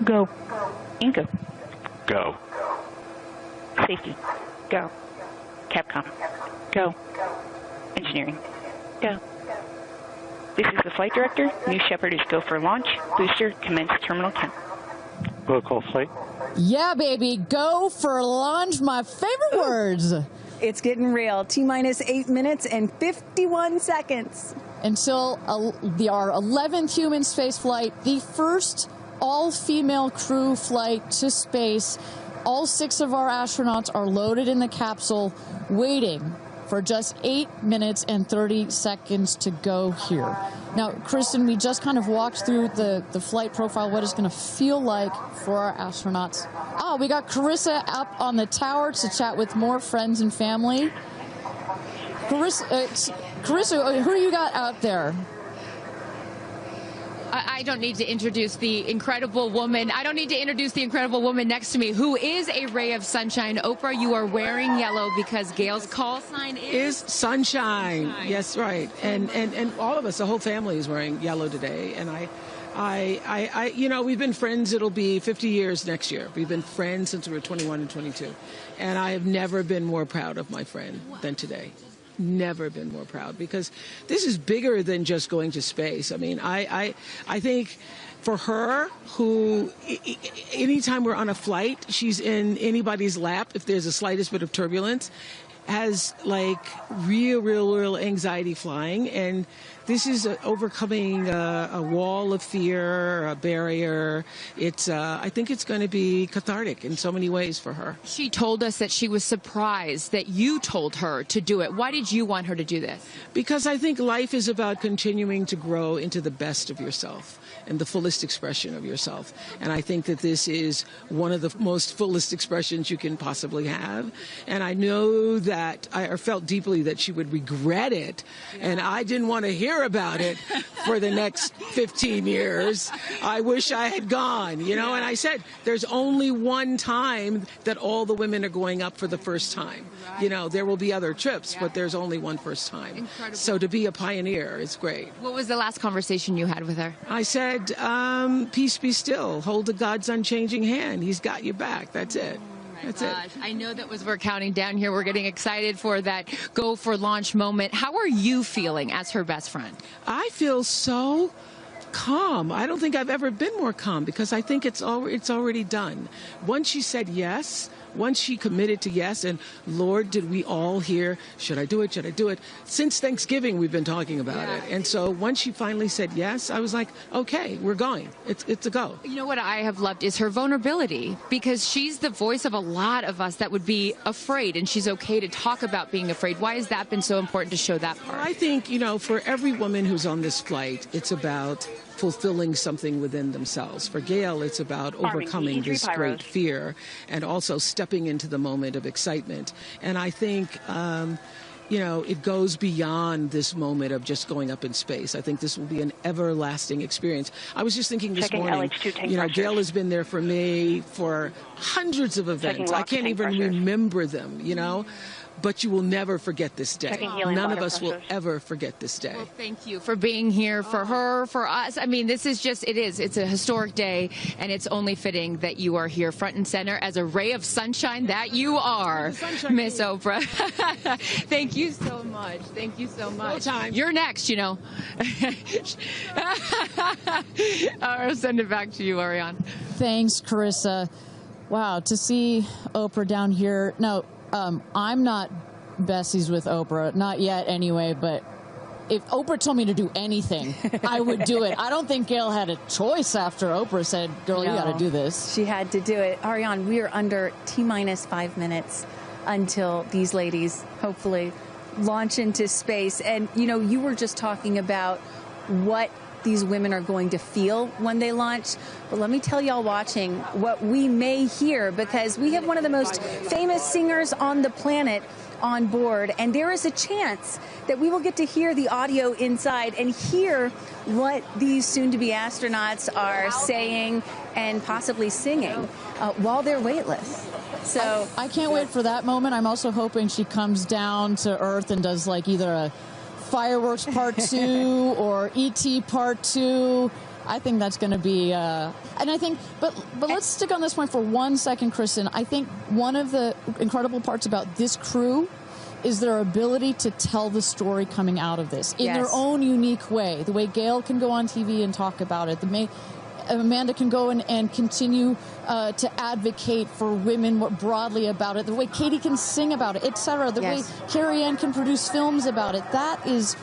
Go. Inco. Go. Safety. Go. Capcom. Go. Engineering. Go. This is the flight director. New Shepard is go for launch. Booster, commence terminal count. Protocol flight. Yeah, baby, go for launch, my favorite words. It's getting real. T-minus 8 minutes and 51 seconds. Until our 11th human space flight, the first all-female crew flight to space. All 6 of our astronauts are loaded in the capsule, waiting for just 8 minutes and 30 seconds to go here. Now, Kristen, we just kind of walked through the flight profile, what it's going to feel like for our astronauts. Oh, we got Carissa up on the tower to chat with more friends and family. Carissa, who you got out there? I don't need to introduce the incredible woman. I don't need to introduce the incredible woman next to me, who is a ray of sunshine. Oprah, you are wearing yellow because Gail's call sign is sunshine. Yes, right. And all of us, the whole family is wearing yellow today. And I you know, we've been friends. It'll be 50 years next year. We've been friends since we were 21 and 22. And I have never been more proud of my friend than today. Never been more proud, because this is bigger than just going to space. I mean, I think for her, who anytime we're on a flight, she's in anybody's lap if there's the slightest bit of turbulence, has like real anxiety flying, and This is overcoming a wall of fear, a barrier. I think it's going to be cathartic in so many ways for her. She told us that she was surprised that you told her to do it. Why did you want her to do this? Because I think life is about continuing to grow into the best of yourself and the fullest expression of yourself. And I think that this is one of the most fullest expressions you can possibly have. And I know that I felt deeply that she would regret it. And I didn't want to hear about it for the next 15 years. I wish I had gone, and I said, there's only one time that all the women are going up for the first time. There will be other trips, but there's only one first time. Incredible. So to be a pioneer is great. What was the last conversation you had with her? I said, peace be still. Hold the God's unchanging hand. He's got your back. That's it. That's it. I know that we're counting down here. We're getting excited for that go for launch moment. How are you feeling as her best friend? I feel so calm. I don't think I've ever been more calm because I think it's already done. Once she said yes, once she committed to yes, and Lord, did we all hear, should I do it, should I do it? Since Thanksgiving, we've been talking about it. And so once she finally said yes, I was like, okay, we're going. It's a go. You know what I have loved is her vulnerability, because she's the voice of a lot of us that would be afraid, and she's okay to talk about being afraid. Why has that been so important to show that part? I think, for every woman who's on this flight, it's about fulfilling something within themselves. For Gail, it's about overcoming this great fear and also stepping into the moment of excitement. And I think, it goes beyond this moment of just going up in space. I think this will be an everlasting experience. I was just thinking this morning, Gail has been there for me for hundreds of events. I can't even remember them, But you will never forget this day. None of us will ever forget this day. Well, thank you for being here, for her, for us. I mean, this is just, it's a historic day, and it's only fitting that you are here front and center as a ray of sunshine that you are, Miss Oprah. Thank you so much. Thank you so much. You're next, I'll send it back to you, Ariane. Thanks, Carissa. Wow, to see Oprah down here. No, I'm not besties with Oprah, not yet anyway, but if Oprah told me to do anything, I would do it. I don't think Gail had a choice after Oprah said, girl, you got to do this. She had to do it. Ariane, we are under T-minus 5 minutes until these ladies hopefully launch into space. And, you were just talking about what these women are going to feel when they launch. But let me tell y'all watching what we may hear, because we have one of the most famous singers on the planet on board, and there is a chance that we will get to hear the audio inside and hear what these soon-to-be astronauts are saying and possibly singing while they're weightless. So I can't wait for that moment. I'm also hoping she comes down to Earth and does like either a Fireworks Part 2 or E.T. Part 2. I think that's going to be, and I think, but let's stick on this point for 1 second, Kristen. I think one of the incredible parts about this crew is their ability to tell the story coming out of this in their own unique way. The way Gail can go on TV and talk about it. Amanda can go and continue to advocate for women more broadly about it. The way Katy can sing about it, etc. The way Kerianne can produce films about it. That is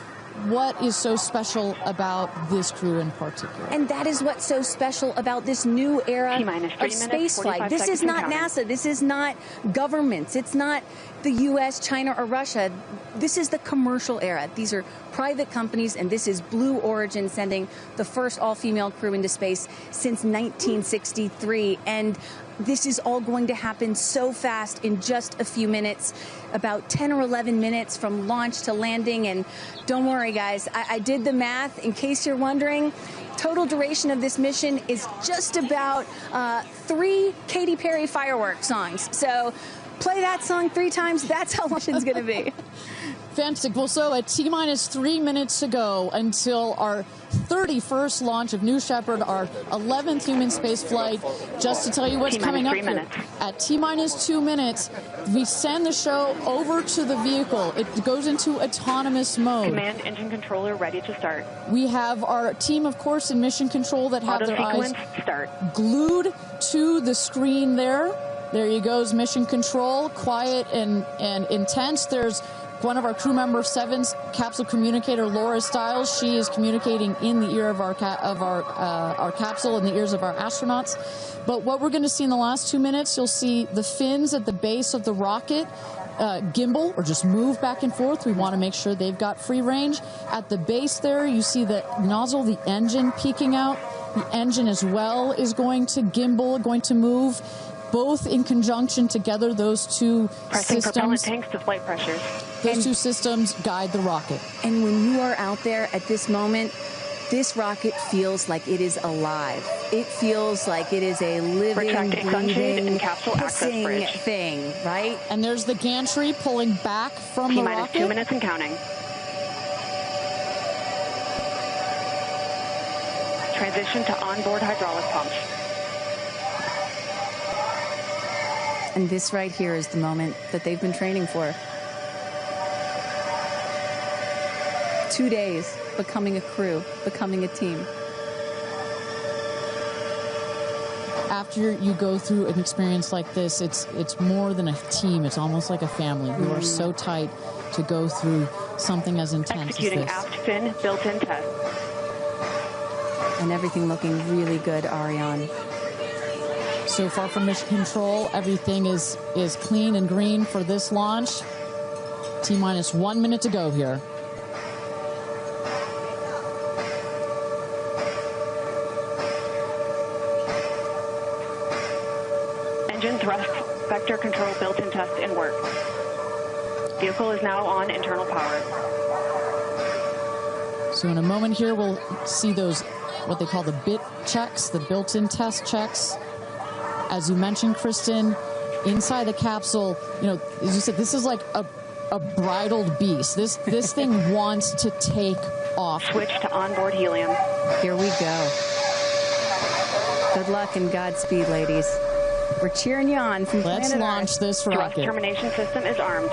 what is so special about this crew in particular. And that is what's so special about this new era of space flight. This is not NASA. This is not governments. It's not the U.S., China, or Russia. This is the commercial era. These are private companies, and this is Blue Origin sending the first all-female crew into space since 1963. And this is all going to happen so fast in just a few minutes, about 10 or 11 minutes from launch to landing. And don't worry, guys, I did the math. In case you're wondering, total duration of this mission is just about 3 Katy Perry fireworks songs. So play that song 3 times. That's how long it's going to be. Fantastic. Well, so at T-minus 3 minutes to go until our 31st launch of New Shepard, our 11th human space flight. Just to tell you what's coming up here. At T-minus 2 minutes, we send the show over to the vehicle. It goes into autonomous mode. Command engine controller ready to start. We have our team, of course, in mission control that have their eyes glued to the screen there. There you goes, mission control, quiet and intense. There's one of our crew member 7's capsule communicator, Laura Stiles. She is communicating in the ear of our capsule, in the ears of our astronauts. But what we're going to see in the last 2 minutes, you'll see the fins at the base of the rocket gimbal or just move back and forth. We want to make sure they've got free range. At the base there, you see the nozzle, the engine peeking out. The engine as well is going to gimbal, going to move. Both in conjunction together, those two Pressing systems. propellant tanks to flight pressures. Those two systems guide the rocket. And when you are out there at this moment, this rocket feels like it is alive. It feels like it is a living, Retracting sunshade breathing, and capsule access hissing bridge. thing, right? And there's the gantry pulling back from the T-minus rocket. 2 minutes and counting. Transition to onboard hydraulic pumps. And this right here is the moment that they've been training for. 2 days, becoming a crew, becoming a team. After you go through an experience like this, it's more than a team. It's almost like a family. You are so tight to go through something as intense Executing as this. aft fin built-in test. And everything looking really good, Ariane. So far from mission control, everything is clean and green for this launch. T-minus 1 minute to go here. Engine thrust vector control built-in test in work. Vehicle is now on internal power. So in a moment here, we'll see those, what they call the bit checks, the built-in test checks. As you mentioned, Kristen, inside the capsule, you know, as you said, this is like a bridled beast. This thing wants to take off. Switch to onboard helium. Here we go. Good luck and Godspeed, ladies. We're cheering you on from Let's planet launch Earth. this Thrust rocket. termination system is armed.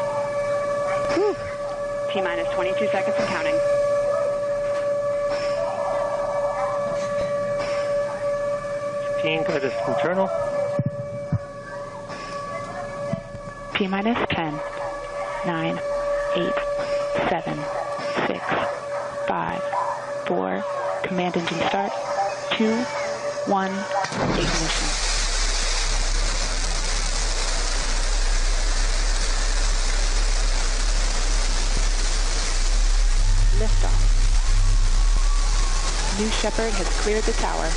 T-minus 22 seconds and counting. Go to internal. T-minus 10, 9, 8, 7, 6, 5, 4, command engine start, 2, 1, ignition. Liftoff. New Shepard has cleared the tower.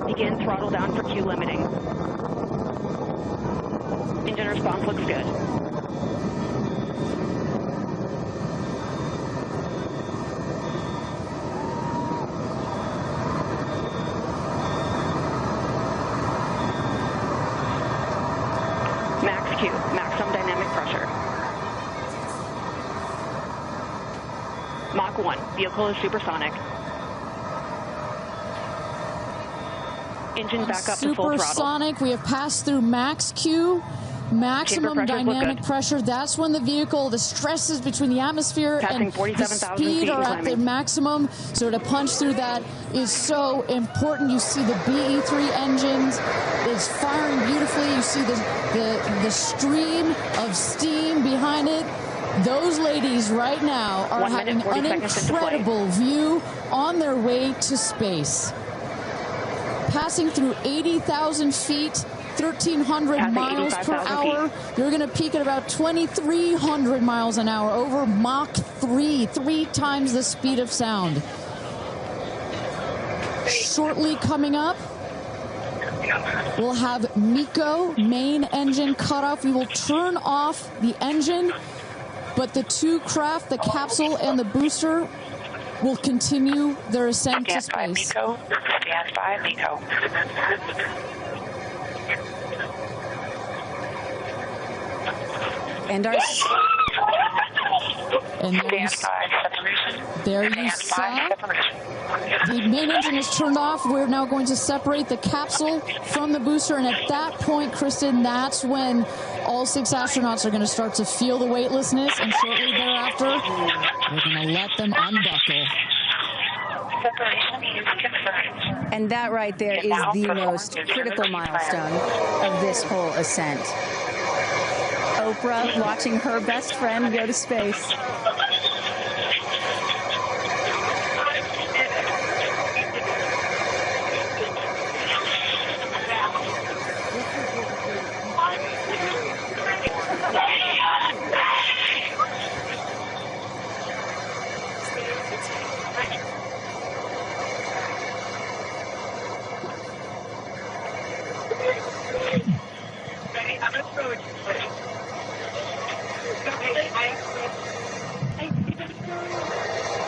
Begin throttle down for Q limiting. Engine response looks good. Max Q, maximum dynamic pressure. Mach 1, vehicle is supersonic. Engine back up to full throttle. Supersonic, we have passed through max Q, maximum dynamic pressure. That's when the vehicle, the stresses between the atmosphere and the speed are at their maximum. So to punch through that is so important. You see the BE3 engines is firing beautifully. You see the stream of steam behind it. Those ladies right now are having an incredible view on their way to space. Passing through 80,000 feet, 1,300 miles per hour. You're going to peak at about 2,300 miles an hour over Mach 3, 3 times the speed of sound. Shortly coming up, we'll have MECO, main engine cutoff. We will turn off the engine, but the two craft, the capsule and the booster, will continue their ascent to space. Stand by, MECO. And our... And there you saw the main engine is turned off. We're now going to separate the capsule from the booster. And at that point, Kristen, that's when all 6 astronauts are going to start to feel the weightlessness. And shortly thereafter, we're going to let them unbuckle. And that right there is the most critical milestone of this whole ascent. Oprah watching her best friend go to space.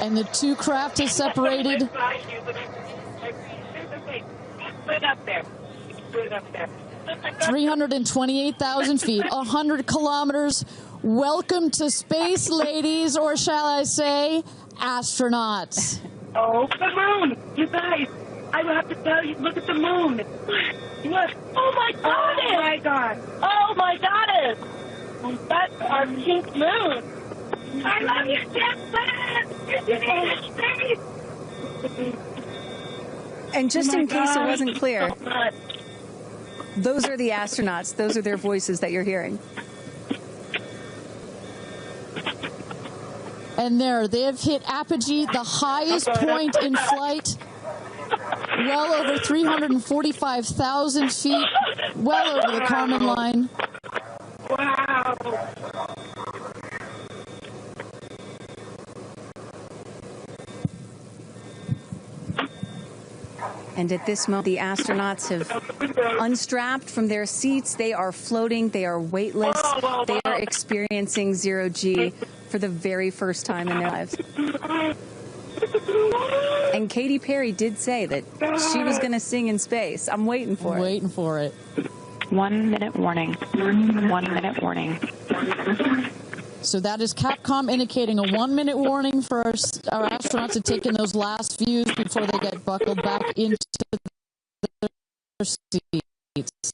And the 2 craft is separated. Put it up there. 328,000 feet, 100 kilometers. Welcome to space, ladies, or shall I say, astronauts. Oh, the moon! You guys, I will have to tell you, look at the moon. Look. Oh, my God. Oh, my God. Oh, my goddess. That's our pink moon. I love you, Jeff Bezos. And just in case it wasn't clear, those are the astronauts. Those are their voices that you're hearing. And there, they have hit apogee, the highest point in flight, well over 345,000 feet, well over the Kármán line. Wow. And at this moment, the astronauts have unstrapped from their seats. They are floating. They are weightless. They are experiencing zero-G for the very first time in their lives. And Katy Perry did say that she was going to sing in space. I'm waiting for it. Waiting for it. 1 minute warning. 1 minute warning. So that is Capcom indicating a 1 minute warning for our astronauts to take in those last views before they get buckled back into their seats.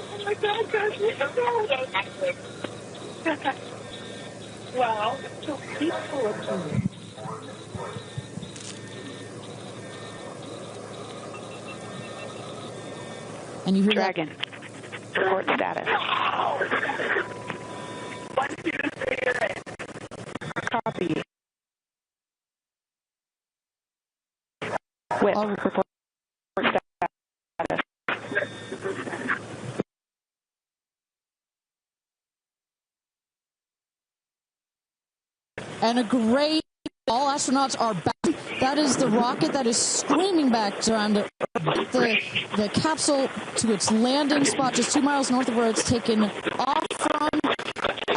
Oh my God, guys, wow, so peaceful. And you hear Dragon. Report status. 1, 2, 3, copy. With report status. And a great, all astronauts are back. That is the rocket that is screaming back down to the capsule to its landing spot just 2 miles north of where it's taken off from.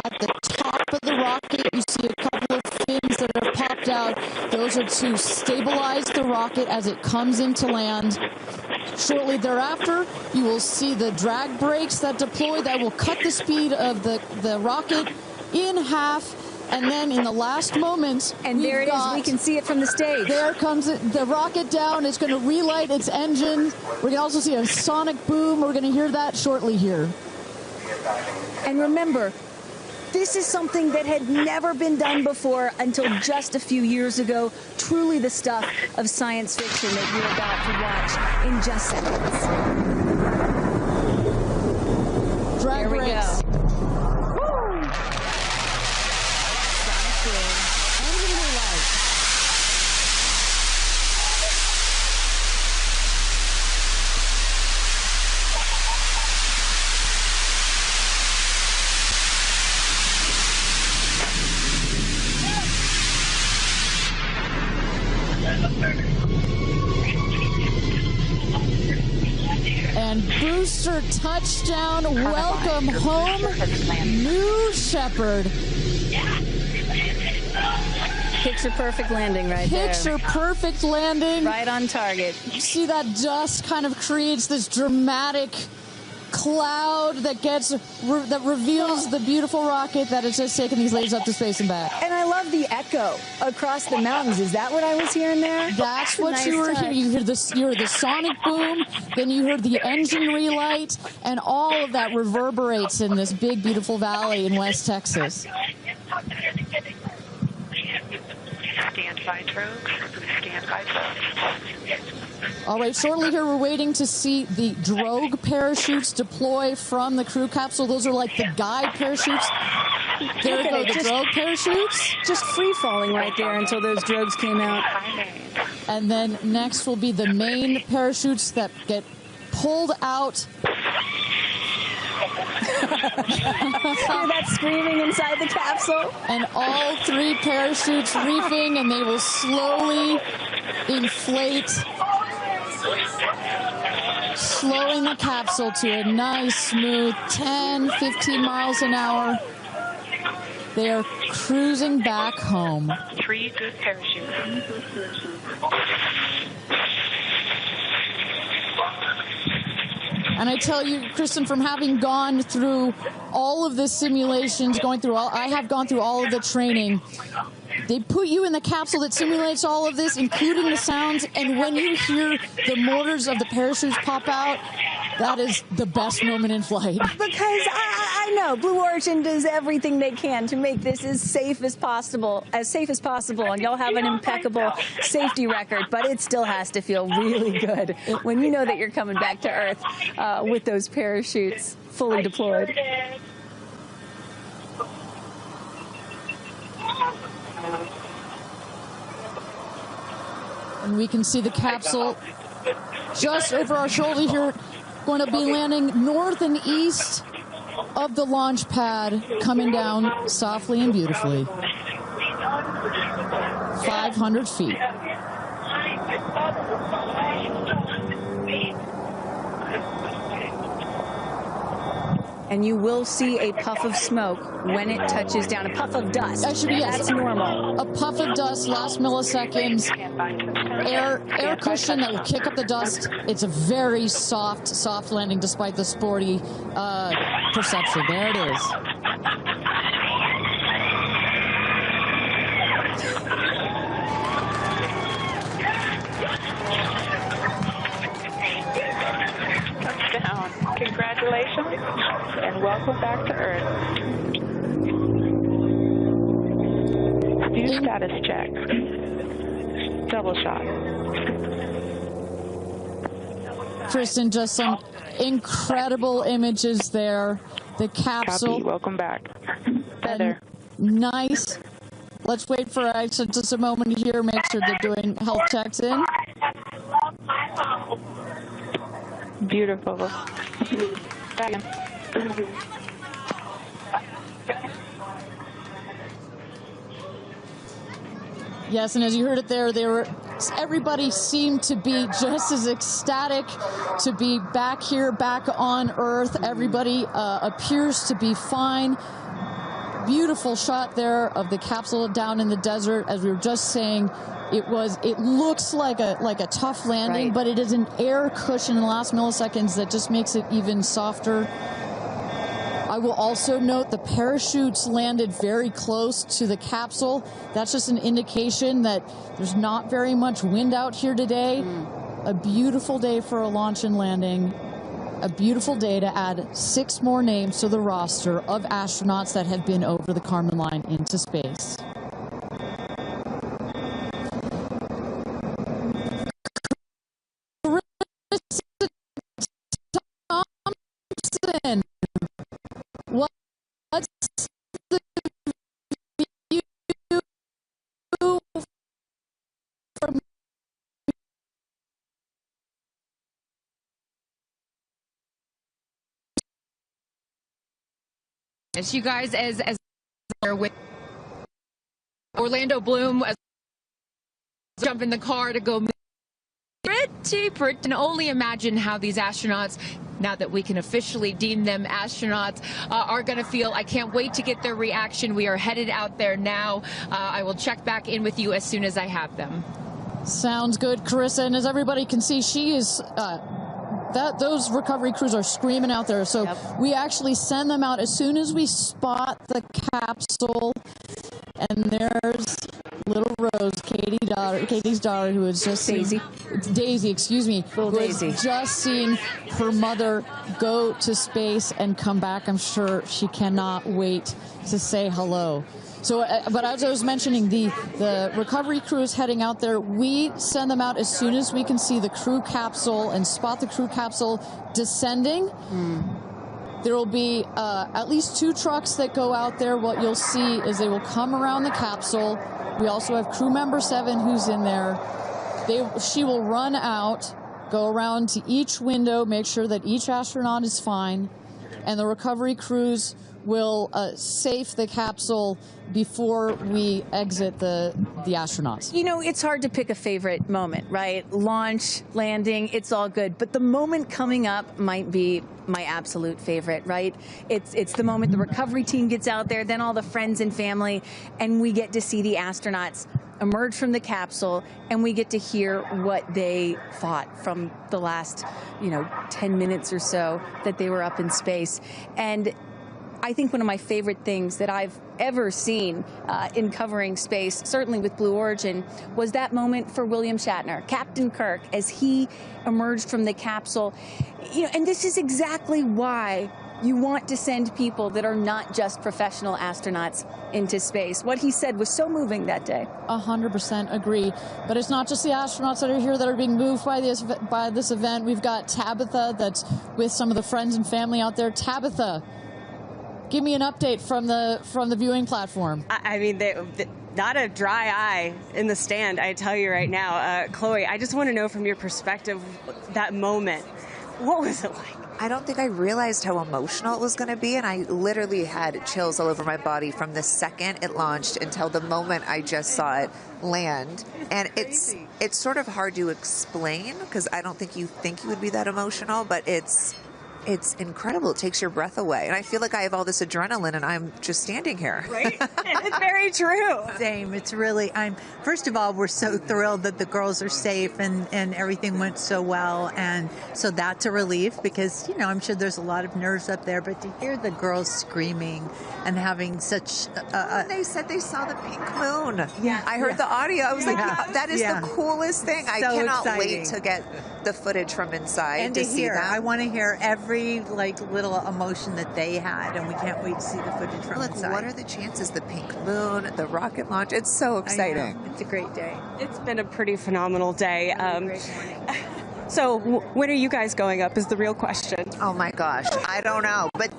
At the top of the rocket, you see a couple of fins that have popped out. Those are to stabilize the rocket as it comes into land. Shortly thereafter, you will see the drag brakes that deploy that will cut the speed of the rocket in half. And then in the last moments, and there it is. We can see it from the stage. There comes the rocket down. It's going to relight its engine. We're going to also see a sonic boom. We're going to hear that shortly here. And remember, this is something that had never been done before until just a few years ago. Truly the stuff of science fiction that you're about to watch in just seconds. Drag brakes. And booster touchdown, welcome home, New Shepard. Picture perfect landing right there. Picture perfect landing. Right on target. You see that dust kind of creates this dramatic cloud that reveals the beautiful rocket that has just taken these ladies up to space and back. And I love the echo across the mountains. Is that what I was hearing there? That's what you were hearing. You heard the sonic boom, then you heard the engine relight, and all of that reverberates in this big, beautiful valley in West Texas. Stand by drogues. Stand by drogues. All right, shortly here we're waiting to see the drogue parachutes deploy from the crew capsule. Those are like the guide parachutes. There go the drogue parachutes. Just free falling right there until those drogues came out. And then next will be the main parachutes that get pulled out. Hear that screaming inside the capsule? And all 3 parachutes reefing, and they will slowly inflate, slowing the capsule to a nice, smooth 10, 15 miles an hour. They are cruising back home. 3 good parachutes. And I tell you, Kristen, from having gone through all of the simulations, I have gone through all of the training. They put you in the capsule that simulates all of this, including the sounds, and when you hear the motors of the parachutes pop out, that is the best moment in flight. Because I know Blue Origin does everything they can to make this as safe as possible, and y'all have an impeccable safety record, but it still has to feel really good when you know that you're coming back to Earth with those parachutes fully deployed. And we can see the capsule just over our shoulder here, going to be landing north and east of the launch pad, coming down softly and beautifully. 500 feet. And you will see a puff of smoke when it touches down. A puff of dust. Actually, yes. That's normal. A puff of dust, last milliseconds. Air cushion that will kick up the dust. It's a very soft landing despite the sporty perception. There it is. Touchdown. Congratulations and welcome back to Earth. Do status check. Double shot. Kristen, just some incredible images there. The capsule. Copy. Welcome back. Feather. Nice. Let's wait for Aisha just a moment here. Make sure they're doing health checks in. Beautiful. Yes, and as you heard it there, everybody seemed to be just as ecstatic to be back here, back on Earth. Everybody appears to be fine. Beautiful shot there of the capsule down in the desert. As we were just saying, it looks like a tough landing, right, but it is an air cushion in the last milliseconds that just makes it even softer. I will also note the parachutes landed very close to the capsule. That's just an indication that there's not very much wind out here today. A beautiful day for a launch and landing. A beautiful day to add 6 more names to the roster of astronauts that have been over the Kármán line into space. What's the view from you guys as with Orlando Bloom as jump in the car to go pretty. And only imagine how these astronauts, now that we can officially deem them astronauts, are going to feel. I can't wait to get their reaction. We are headed out there now. I will check back in with you as soon as I have them. Sounds good, Carissa. And as everybody can see, she is... those recovery crews are screaming out there. So we actually send them out as soon as we spot the capsule. And there's little Rose, Katie's daughter, who is just Daisy, excuse me, who has just seen her mother go to space and come back. I'm sure she cannot wait to say hello. So, but as I was mentioning, the recovery crew is heading out there. We send them out as soon as we can see the crew capsule and spot the crew capsule descending. There will be at least 2 trucks that go out there. What you'll see is they will come around the capsule. We also have crew member 7 who's in there. She will run out, go around to each window, make sure that each astronaut is fine, and the recovery crews will safe the capsule before we exit the astronauts. You know, it's hard to pick a favorite moment, right? Launch, landing, it's all good. But the moment coming up might be my absolute favorite, right? It's the moment the recovery team gets out there, then all the friends and family, and we get to see the astronauts emerge from the capsule, and we get to hear what they thought from the last, 10 minutes or so that they were up in space. And I think one of my favorite things that I've ever seen in covering space, certainly with Blue Origin, was that moment for William Shatner, Captain Kirk, as he emerged from the capsule. And this is exactly why you want to send people that are not just professional astronauts into space. What he said was so moving that day. 100% agree. But it's not just the astronauts that are here that are being moved by this event. We've got Tabitha that's with some of the friends and family out there. Tabitha, give me an update from the viewing platform. I mean, not a dry eye in the stand, I tell you right now. Chloe, I just want to know from your perspective, that moment, what was it like? I don't think I realized how emotional it was going to be, and I literally had chills all over my body from the second it launched until the moment I just saw it land. And it's sort of hard to explain, because I don't think you would be that emotional, but it's incredible. It takes your breath away. And I feel like I have all this adrenaline and I'm just standing here. Right? It's very true. Same. It's really, first of all, we're so thrilled that the girls are safe and everything went so well. And so that's a relief because, I'm sure there's a lot of nerves up there, but to hear the girls screaming and having such they said they saw the pink moon. Yeah. I heard the audio. I was like, that is the coolest thing. So I cannot wait to get the footage from inside and to see that. I want to hear every little emotion that they had, and we can't wait to see the footage from inside. What are the chances? The pink moon, the rocket launch. It's so exciting. It's a great day. It's been a pretty phenomenal day. Great so when are you guys going up is the real question. Oh my gosh, I don't know, but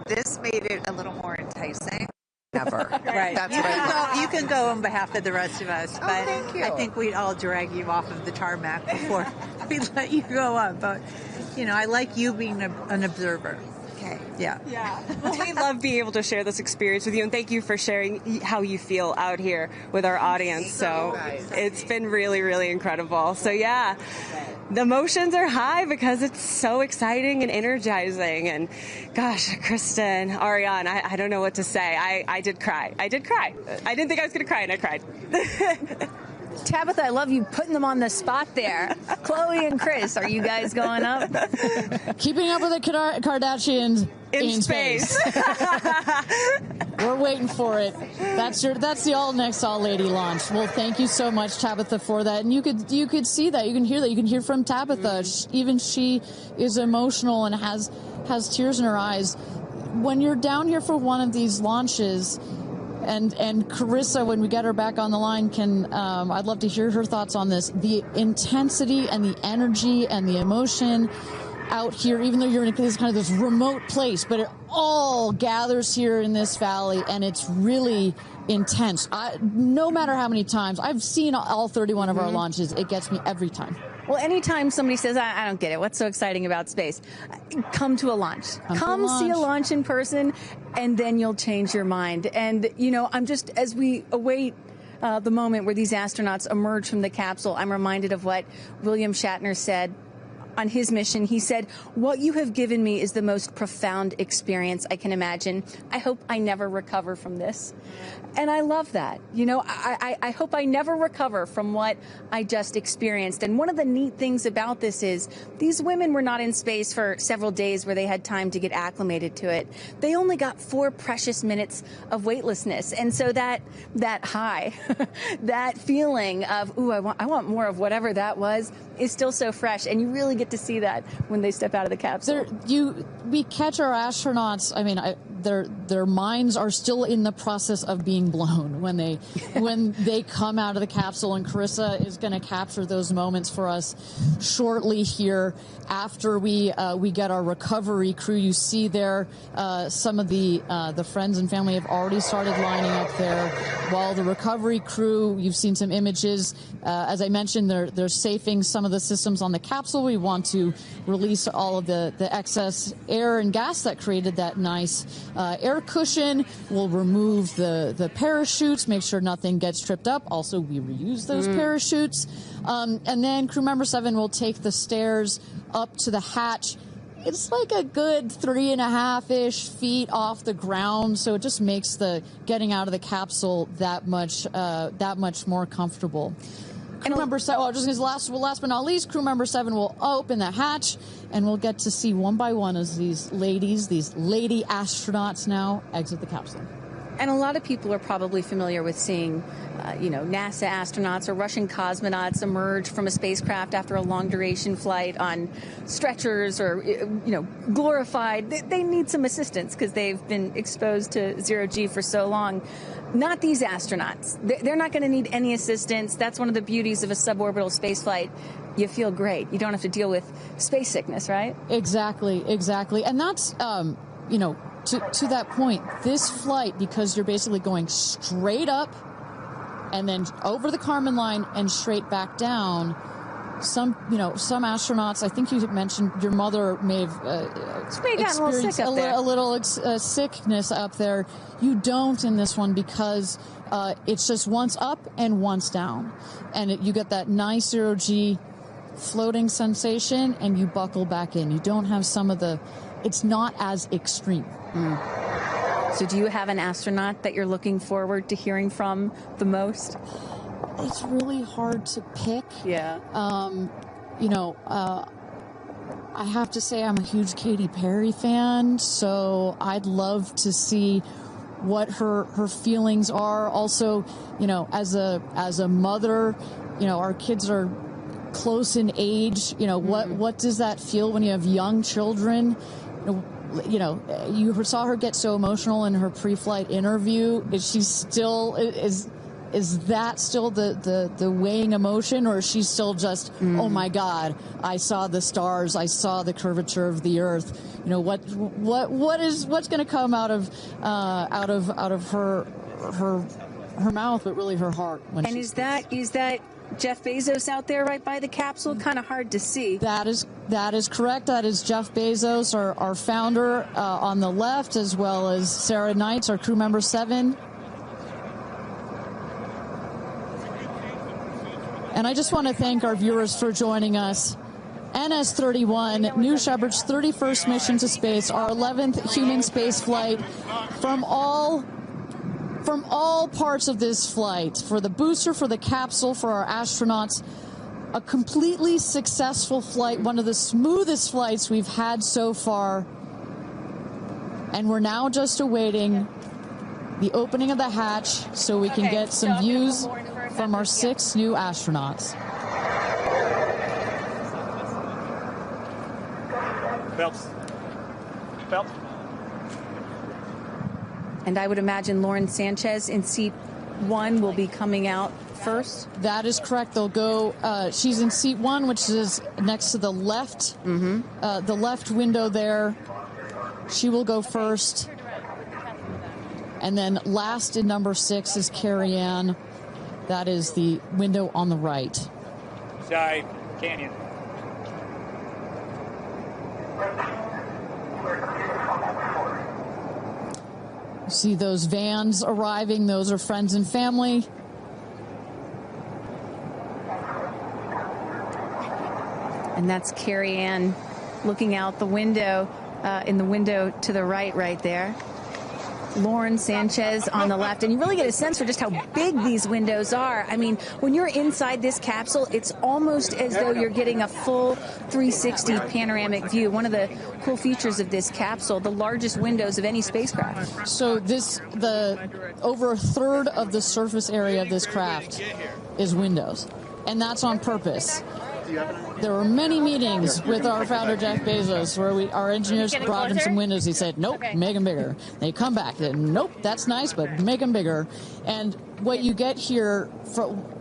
this made it a little more enticing. Never. Right. That's you can go on behalf of the rest of us, but thank you. I think we'd all drag you off of the tarmac before we let you go up. But I like you being an observer. Okay. Yeah. Well, we love being able to share this experience with you, and thank you for sharing how you feel out here with our audience. So it's been really, really incredible. So yeah, the emotions are high because it's so exciting and energizing. And gosh, Kristen, Ariane, I don't know what to say. I did cry. I didn't think I was going to cry, and I cried. Tabitha, I love you putting them on the spot there. Chloe and Chris, are you guys going up? Keeping up with the Kardashians in space. We're waiting for it. That's the all next all lady launch. Well, thank you so much, Tabitha, for that. And you could see that, you can hear that, you can hear from Tabitha. Even she is emotional and has tears in her eyes. When you're down here for one of these launches. And Carissa, when we get her back on the line, I'd love to hear her thoughts on this. The intensity and the energy and the emotion out here, even though you're in this remote place, but it all gathers here in this valley, and it's really intense. No matter how many times, I've seen all 31 of our launches, it gets me every time. Well, anytime somebody says, I don't get it, what's so exciting about space? Come to a launch. Come see a launch in person, and then you'll change your mind. And, I'm just, as we await the moment where these astronauts emerge from the capsule, I'm reminded of what William Shatner said on his mission. He said, "What you have given me is the most profound experience I can imagine. I hope I never recover from this." And I love that. You know, I hope I never recover from what I just experienced. And one of the neat things about this is these women were not in space for several days where they had time to get acclimated to it. They only got 4 precious minutes of weightlessness. And so that high, that feeling of, ooh, I want more of whatever that was, is still so fresh. And you really get to see that when they step out of the capsule. We catch our astronauts. I mean, their minds are still in the process of being blown when they come out of the capsule, and Carissa is going to capture those moments for us shortly here after we get our recovery crew. You see there some of the friends and family have already started lining up there, while the recovery crew, you've seen some images. As I mentioned, they're safing some of the systems on the capsule. We want to release all of the excess air and gas that created that nice air cushion. We'll remove the parachutes, make sure nothing gets tripped up. Also, we reuse those parachutes. And then crew member 7 will take the stairs up to the hatch. It's like a good 3.5-ish feet off the ground, so it just makes the getting out of the capsule that much more comfortable. Crew member 7, last but not least, crew member 7 will open the hatch, and we'll get to see one by one as these lady astronauts now exit the capsule. And a lot of people are probably familiar with seeing, NASA astronauts or Russian cosmonauts emerge from a spacecraft after a long-duration flight on stretchers or, glorified. They need some assistance because they've been exposed to zero-G for so long. Not these astronauts. They're not going to need any assistance. That's one of the beauties of a suborbital spaceflight. You feel great. You don't have to deal with space sickness, right? Exactly. And that's, to that point, this flight, because you're basically going straight up and then over the Kármán line and straight back down. Some astronauts, I think you mentioned your mother may have experienced a little sickness up there. You don't in this one because it's just once up and once down. And you get that nice zero-G floating sensation and you buckle back in. You don't have it's not as extreme. So do you have an astronaut that you're looking forward to hearing from the most? It's really hard to pick. Yeah. I have to say I'm a huge Katy Perry fan, so I'd love to see what her feelings are. Also, as a mother, our kids are close in age. What does that feel when you have young children? You saw her get so emotional in her pre-flight interview. Is that still the weighing emotion, or is she still just, oh my God, I saw the stars, I saw the curvature of the Earth? What's going to come out of her mouth, but really her heart? And is that Jeff Bezos out there right by the capsule? Kind of hard to see. That is correct. That is Jeff Bezos, our founder, on the left, as well as Sarah Knights, our crew member 7. And I just want to thank our viewers for joining us. NS-31, New Shepard's 31st mission to space, our 11th human space flight. From all parts of this flight, for the booster, for the capsule, for our astronauts, a completely successful flight, one of the smoothest flights we've had so far. And we're now just awaiting the opening of the hatch so we can get some views from our 6 new astronauts. Phelps. And I would imagine Lauren Sanchez in seat 1 will be coming out first. That is correct. They'll go. She's in seat 1, which is next to the left. The left window there. She will go first. And then last in number 6 is Kerianne. That is the window on the right. Side canyon. You see those vans arriving. Those are friends and family. And that's Kerianne looking out the window, in the window to the right there. Lauren Sanchez on the left, and you really get a sense for just how big these windows are. I mean, when you're inside this capsule, it's almost as though you're getting a full 360 panoramic view. One of the cool features of this capsule, the largest windows of any spacecraft. So over a third of the surface area of this craft is windows, and that's on purpose. There were many meetings with our founder, Jeff Bezos, where our engineers brought him some windows. He said, nope, make them bigger. They come back, they said, nope, that's nice, but make them bigger. And what you get here,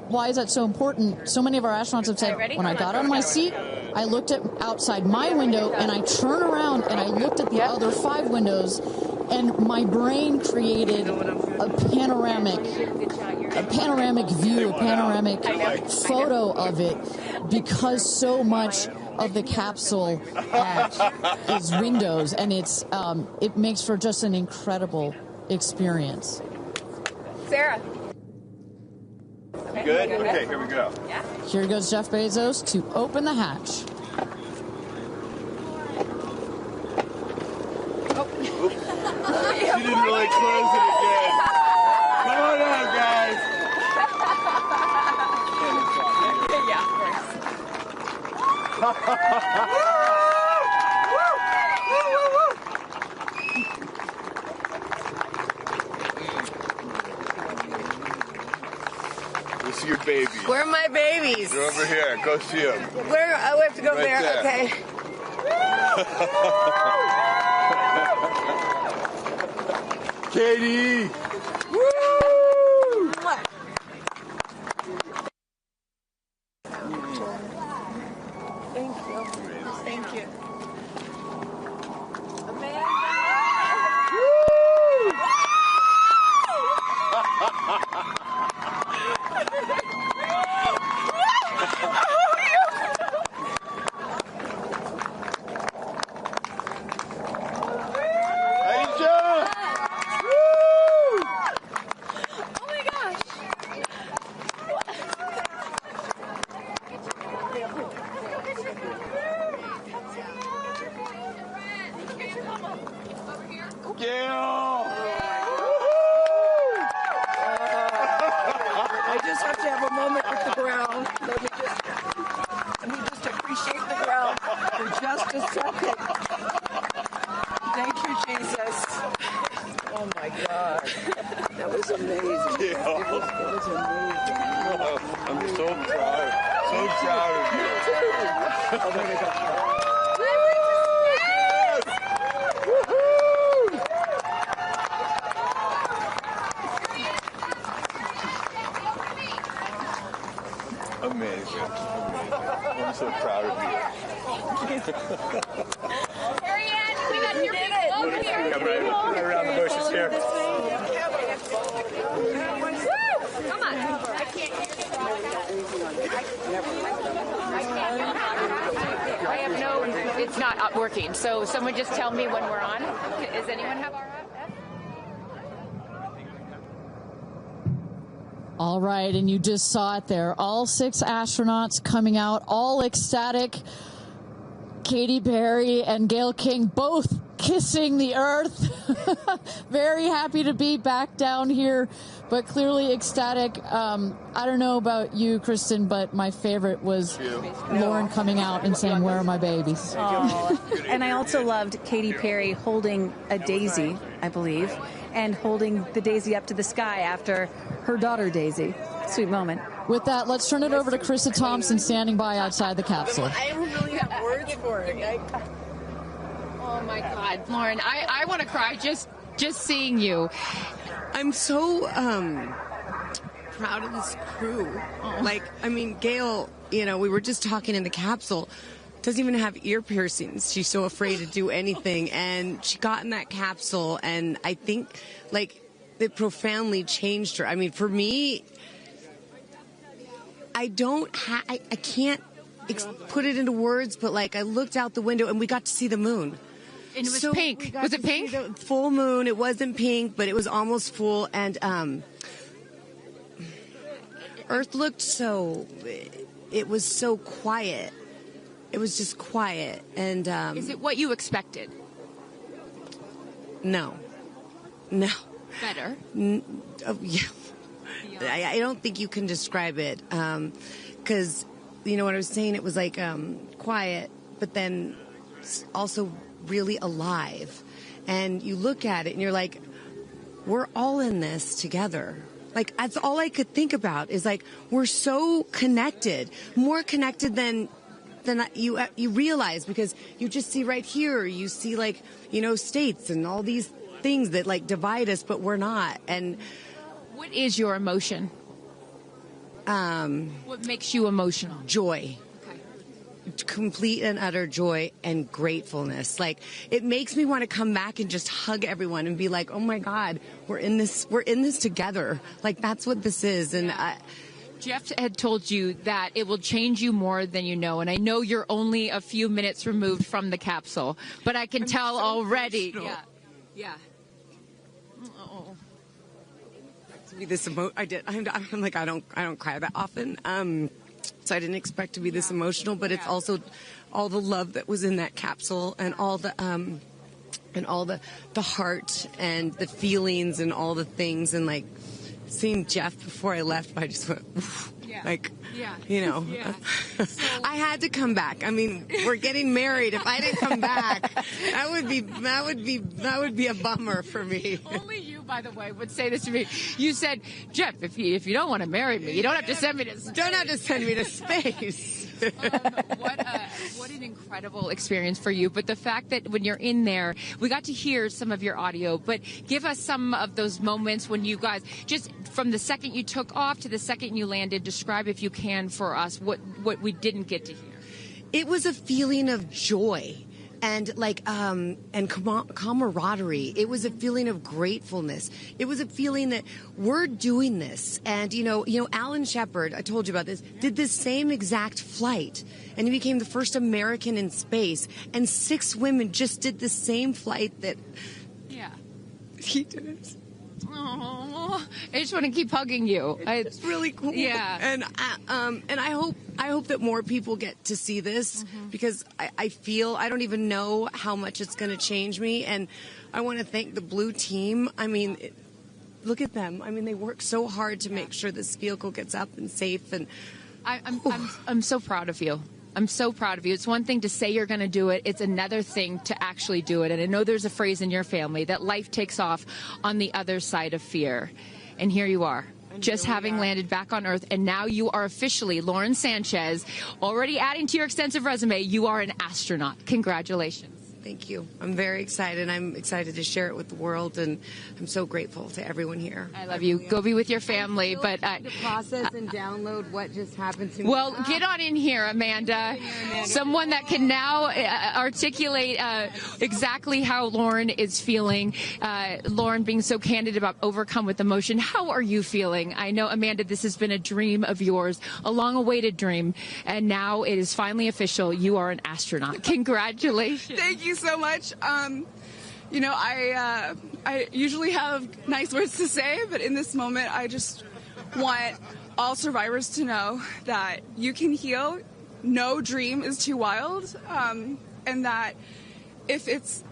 why is that so important? So many of our astronauts have said, when I got out of my seat, I looked at outside my window, and I turned around, and I looked at the other 5 windows, and my brain created a panoramic view, a panoramic photo of it, because so much of the capsule is windows, and it makes for just an incredible experience. Sarah. Good? Okay, here we go. Yeah. Here goes Jeff Bezos to open the hatch. She didn't really close it again. Come on out, guys. We see your babies. Where are my babies? They're over here. Go see them. Where? Oh, we have to go Right there. there. Okay. Katie! Woo! Thank you. Thank you. I just have to have a moment with the ground. Let me just appreciate the ground for just a second. Thank you, Jesus. Oh my God. That was amazing. It was amazing. I'm so proud. So proud of you. Oh my God. Amazing. I'm so proud of you. Kerianne, we got your people over here. Come right around the bushes here. Come on. I can't I have no, it's not working. So someone just tell me when we're on. Does anyone have our app? All right, and you just saw it there. All 6 astronauts coming out, all ecstatic. Katy Perry and Gail King both kissing the earth. Very happy to be back down here, but clearly ecstatic. I don't know about you, Kristen, but my favorite was Lauren coming out and saying, "Where are my babies?" Oh. And I also loved Katy Perry holding a daisy, I believe, and holding the daisy up to the sky after her daughter Daisy. Sweet moment. With that, let's turn it over to Krista Thompson standing by outside the capsule. I don't really have words for it. Oh my God, Lauren, I want to cry just seeing you. I'm so proud of this crew. Like, I mean, Gail, we were just talking in the capsule, doesn't even have ear piercings. She's so afraid to do anything. And she got in that capsule, and I think, like, it profoundly changed her. I mean, for me, I can't put it into words, but, like, I looked out the window, and we got to see the moon. And it was pink. Was it pink? Full moon. It wasn't pink, but it was almost full. And Earth looked it was so quiet. it was just quiet. And is it what you expected? No. Better. Yeah. I don't think you can describe it, because you know what I was saying. It was like quiet, but then also really alive. And you look at it and you're like, we're all in this together. Like, that's all I could think about is like, we're so connected, more connected than you realize, because you just see right here, you see like, you know, states and all these things that like divide us, but we're not. And what is your emotion? What makes you emotional? Joy. Complete and utter joy and gratefulness. Like, it makes me want to come back and just hug everyone and be like, oh my God, we're in this together. Like, that's what this is. And Jeff had told you that it will change you more than you know, and I know you're only a few minutes removed from the capsule, but I can tell already. Emotional. Yeah. To be this I'm like, I don't cry that often. So I didn't expect to be this emotional, but it's also all the love that was in that capsule, and all the heart and the feelings and all the things, and like seeing Jeff before I left, I just went, oof, like, you know, I had to come back. I mean, we're getting married. If I didn't come back, that would be a bummer for me. Only you, by the way, would say this to me. You said, Jeff, if you don't want to marry me, you don't have to send me to space. Don't have to send me to space. What an incredible experience for you. But the fact that when you're in there, we got to hear some of your audio, but give us some of those moments when you guys, just from the second you took off to the second you landed, describe, if you can, for us what we didn't get to hear. It was a feeling of joy. And like and camaraderie. It was a feeling of gratefulness. It was a feeling that we're doing this. And you know, Alan Shepard, I told you about this, did this same exact flight, and he became the first American in space. And 6 women just did the same flight that he did. Oh, I just want to keep hugging you. It's really cool. Yeah. And I hope that more people get to see this, because I feel, I don't even know how much it's going to change me. And I want to thank the Blue team. I mean, look at them. I mean, they work so hard to make sure this vehicle gets up and safe. And I'm so proud of you. I'm so proud of you. It's one thing to say you're going to do it. It's another thing to actually do it. And I know there's a phrase in your family that life takes off on the other side of fear. And here you are, just having landed back on Earth. And now you are officially Lauren Sanchez. Already adding to your extensive resume, you are an astronaut. Congratulations. Thank you. I'm very excited. I'm excited to share it with the world, and I'm so grateful to everyone here. I love you. Go be with your family. But to process and download what just happened to me. Well, get on in here, Amanda. Someone that can now articulate exactly how Lauren is feeling. Lauren being so candid about overcome with emotion. How are you feeling? I know, Amanda, this has been a dream of yours, a long-awaited dream, and now it is finally official. You are an astronaut. Congratulations. Thank you so much. You know, I usually have nice words to say, but in this moment, I just want all survivors to know that you can heal. No dream is too wild, and that if it's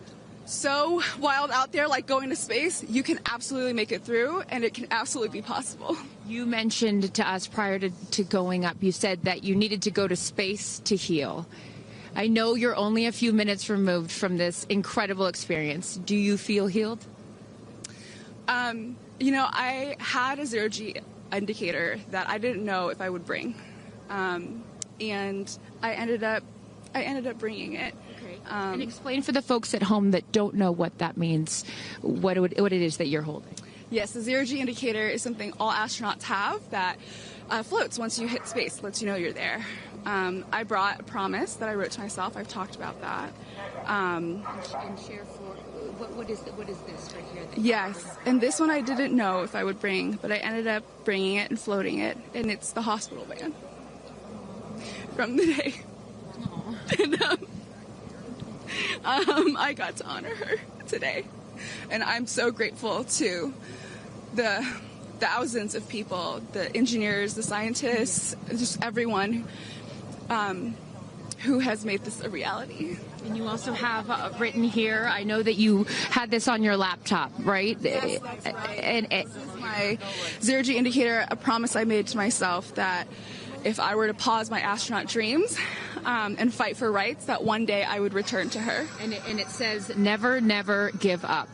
so wild out there, like going to space, you can absolutely make it through, and it can absolutely be possible. You mentioned to us prior to going up, you said that you needed to go to space to heal. I know you're only a few minutes removed from this incredible experience. Do you feel healed? You know, I had a zero-G indicator that I didn't know if I would bring, and I ended up bringing it. Okay. And explain for the folks at home that don't know what that means, what it is that you're holding. Yes, the zero-G indicator is something all astronauts have that floats once you hit space, lets you know you're there. I brought a promise that I wrote to myself. I've talked about that. And share for what is this right here? Yes, and this one I didn't know if I would bring, but I ended up bringing it and floating it, and it's the hospital van from the day. And I got to honor her today, and I'm so grateful to the thousands of people, the engineers, the scientists, just everyone who has made this a reality. And you also have written here, I know that you had this on your laptop, right? Yes, that's right. And this is my zero-G indicator, a promise I made to myself that if I were to pause my astronaut dreams and fight for rights, that one day I would return to her. And it says, never, never give up.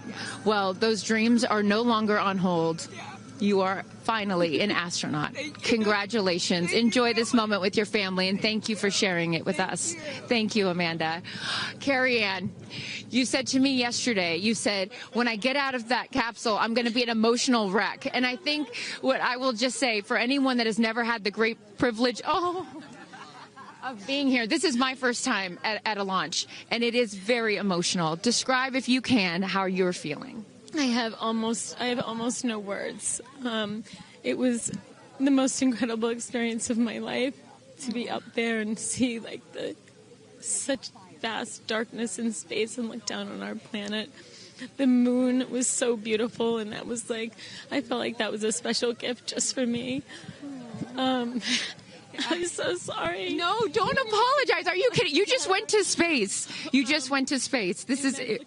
Well, those dreams are no longer on hold. You are finally an astronaut. Congratulations. Enjoy this moment with your family, and thank you for sharing it with us. Thank you, Amanda. Kerianne, you said to me yesterday, you said, when I get out of that capsule, I'm going to be an emotional wreck. And I think what I will just say, for anyone that has never had the great privilege of being here, this is my first time at a launch, and it is very emotional. Describe, if you can, how you're feeling. I have almost no words. It was the most incredible experience of my life to be up there and see like such vast darkness in space and look down on our planet. The moon was so beautiful, and that was like, I felt like that was a special gift just for me. I'm so sorry. No, don't apologize. Are you kidding? You just went to space. You just went to space. This is it.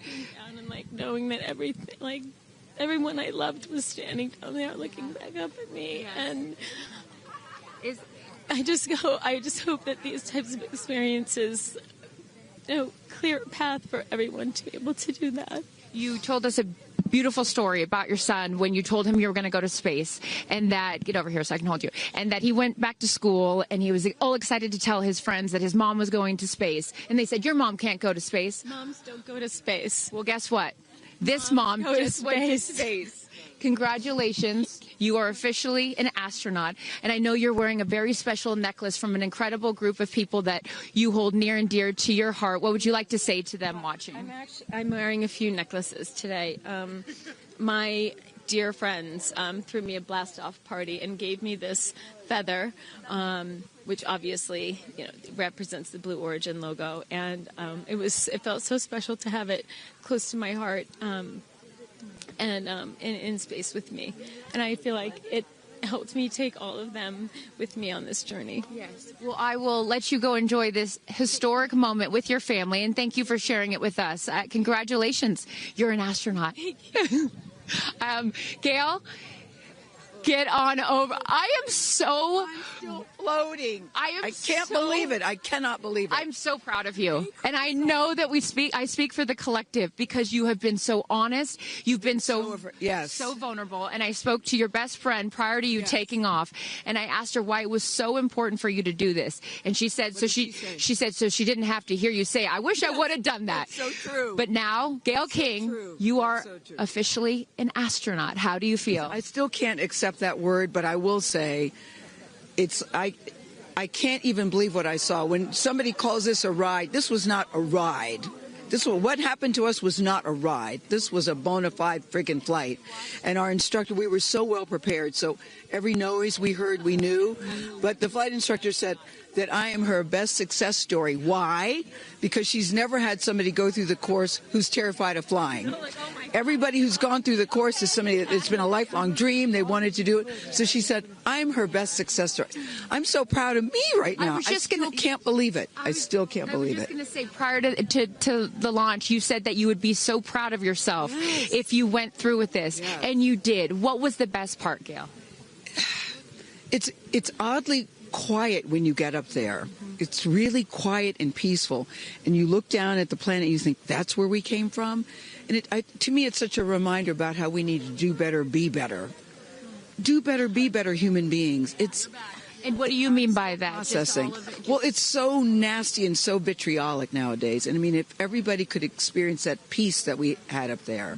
And like knowing that everything, like everyone I loved was standing down there looking back up at me, and I just hope that these types of experiences, clear a path for everyone to be able to do that. You told us a beautiful story about your son when you told him you were going to go to space, and that, get over here so I can hold you, and that he went back to school and he was all excited to tell his friends that his mom was going to space, and they said, your mom can't go to space. Moms don't go to space. Well, guess what? This mom just went to space. Congratulations. You are officially an astronaut. And I know you're wearing a very special necklace from an incredible group of people that you hold near and dear to your heart. What would you like to say to them watching? I'm wearing a few necklaces today. My dear friends threw me a blast-off party and gave me this feather, which obviously represents the Blue Origin logo. And it felt so special to have it close to my heart. And in space with me. And I feel like it helped me take all of them with me on this journey. Yes. Well, I will let you go enjoy this historic moment with your family, and thank you for sharing it with us. Congratulations. You're an astronaut. Gail, get on over. I'm still floating. I can't believe it. I cannot believe it. I'm so proud of you. And I know that I speak for the collective, because you have been so honest. You've been so vulnerable. And I spoke to your best friend prior to you taking off, and I asked her why it was so important for you to do this. And she said, she said, so she didn't have to hear you say, I wish I would have done that. That's so true. But now, Gail King, you are officially an astronaut. How do you feel? I still can't accept that word, but I will say I can't even believe what I saw. When somebody calls this a ride, this was not a ride. What happened to us was not a ride. This was a bona fide friggin' flight. And our instructor, we were so well prepared. So every noise we heard, we knew. But the flight instructor said that I am her best success story. Why? Because she's never had somebody go through the course who's terrified of flying. Everybody who's gone through the course is somebody that it's been a lifelong dream. They wanted to do it. So she said, I'm her best success story. I'm so proud of me right now. I still can't believe it. I still can't believe it. I was just going to say, prior to the launch, you said that you would be so proud of yourself if you went through with this. And you did. What was the best part, Gail? It's oddly quiet when you get up there. It's really quiet and peaceful. And you look down at the planet and you think, that's where we came from? And to me, it's such a reminder about how we need to do better, be better. Do better, be better human beings. And what do you mean by that? Processing. Well, it's so nasty and so vitriolic nowadays. And I mean, if everybody could experience that peace that we had up there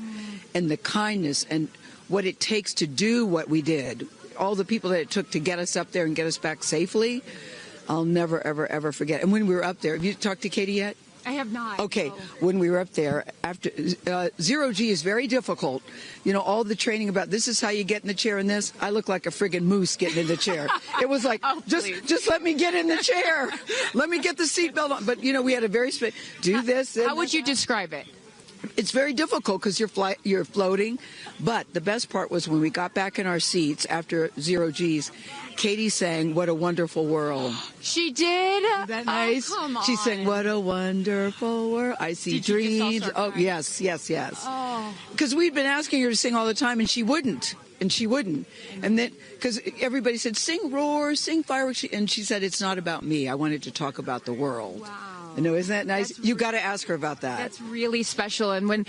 and the kindness and what it takes to do what we did, all the people that it took to get us up there and get us back safely, I'll never, ever, ever forget. And when we were up there, have you talked to Katy yet? I have not. Okay, when we were up there, after zero-G is very difficult. All the training about this is how you get in the chair and this. I look like a friggin' moose getting in the chair. It was like, just let me get in the chair. Let me get the seatbelt on. But, we had a very do this. How would you describe it? It's very difficult because you're floating. But the best part was when we got back in our seats after zero-Gs Katy sang "What a Wonderful World." She did? Isn't that nice? Oh, come on. She sang "What a Wonderful World." I see dreams. Oh, yes. Oh. Because we'd been asking her to sing all the time, and she wouldn't. And then, because everybody said, sing Roar, sing Fireworks. And she said, it's not about me. I wanted to talk about the world. Wow. I know, isn't that nice? You got to ask her about that. That's really special. And when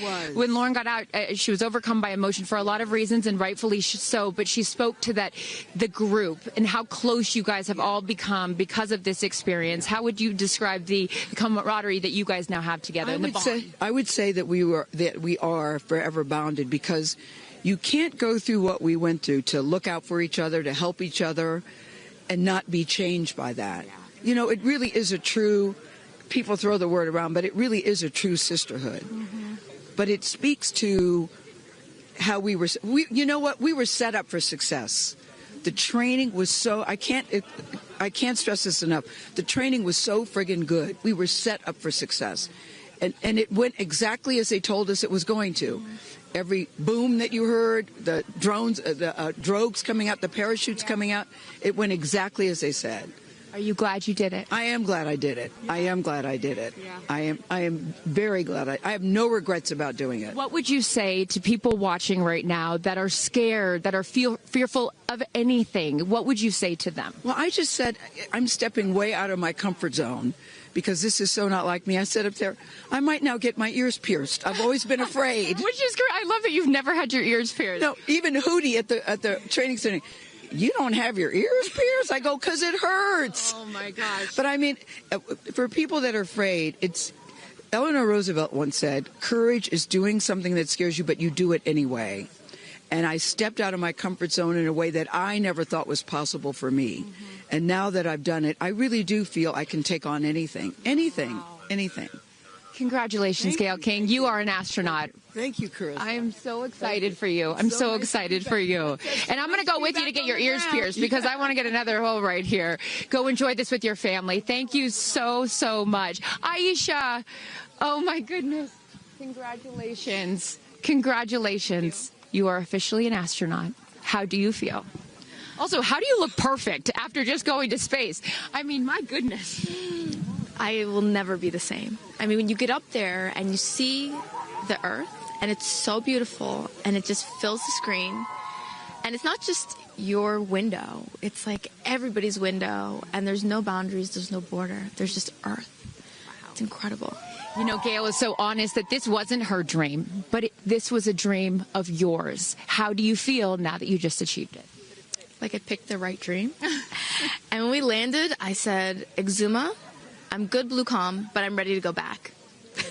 Lauren got out, she was overcome by emotion for a lot of reasons, and rightfully so. But she spoke to the group and how close you guys have all become because of this experience. How would you describe the camaraderie that you guys now have together? I would say that we are forever bonded, because you can't go through what we went through to look out for each other, to help each other, and not be changed by that. You know, it really is a true. People throw the word around, but it really is a true sisterhood. Mm-hmm. But it speaks to how we were set up for success. The training was so, I can't stress this enough. The training was so friggin' good. We were set up for success. And it went exactly as they told us it was going to. Every boom that you heard, the drones, the drogues coming out, the parachutes coming out, it went exactly as they said. Are you glad you did it? I am glad I did it. Yeah. I am glad I did it. Yeah. I am very glad. I have no regrets about doing it. What would you say to people watching right now that are scared, that are fearful of anything? What would you say to them? Well, I just said I'm stepping way out of my comfort zone, because this is so not like me. I said up there, I might now get my ears pierced. I've always been afraid. Which is great. I love that you've never had your ears pierced. No, even Hootie at the training center. You don't have your ears pierced? I go, because it hurts. Oh, my gosh. But I mean, for people that are afraid, Eleanor Roosevelt once said, courage is doing something that scares you, but you do it anyway. And I stepped out of my comfort zone in a way that I never thought was possible for me. Mm-hmm. And now that I've done it, I really do feel I can take on anything. Congratulations, Gail King. You are an astronaut. Thank you, Chris. I am so excited for you. I'm so excited for you. And I'm going to go with you to get your ears pierced, because I want to get another hole right here. Go enjoy this with your family. Thank you so, so much. Aisha, oh my goodness. Congratulations. Congratulations. You are officially an astronaut. How do you feel? Also, how do you look perfect after just going to space? I mean, my goodness. I will never be the same. I mean, when you get up there and you see the Earth, and it's so beautiful, and it just fills the screen, and it's not just your window, it's like everybody's window, and there's no boundaries, there's no border, there's just Earth. It's incredible. You know, Gail is so honest that this wasn't her dream, but this was a dream of yours. How do you feel now that you just achieved it? Like I picked the right dream. And when we landed, I said, Exuma, I'm good, Blue Calm, but I'm ready to go back.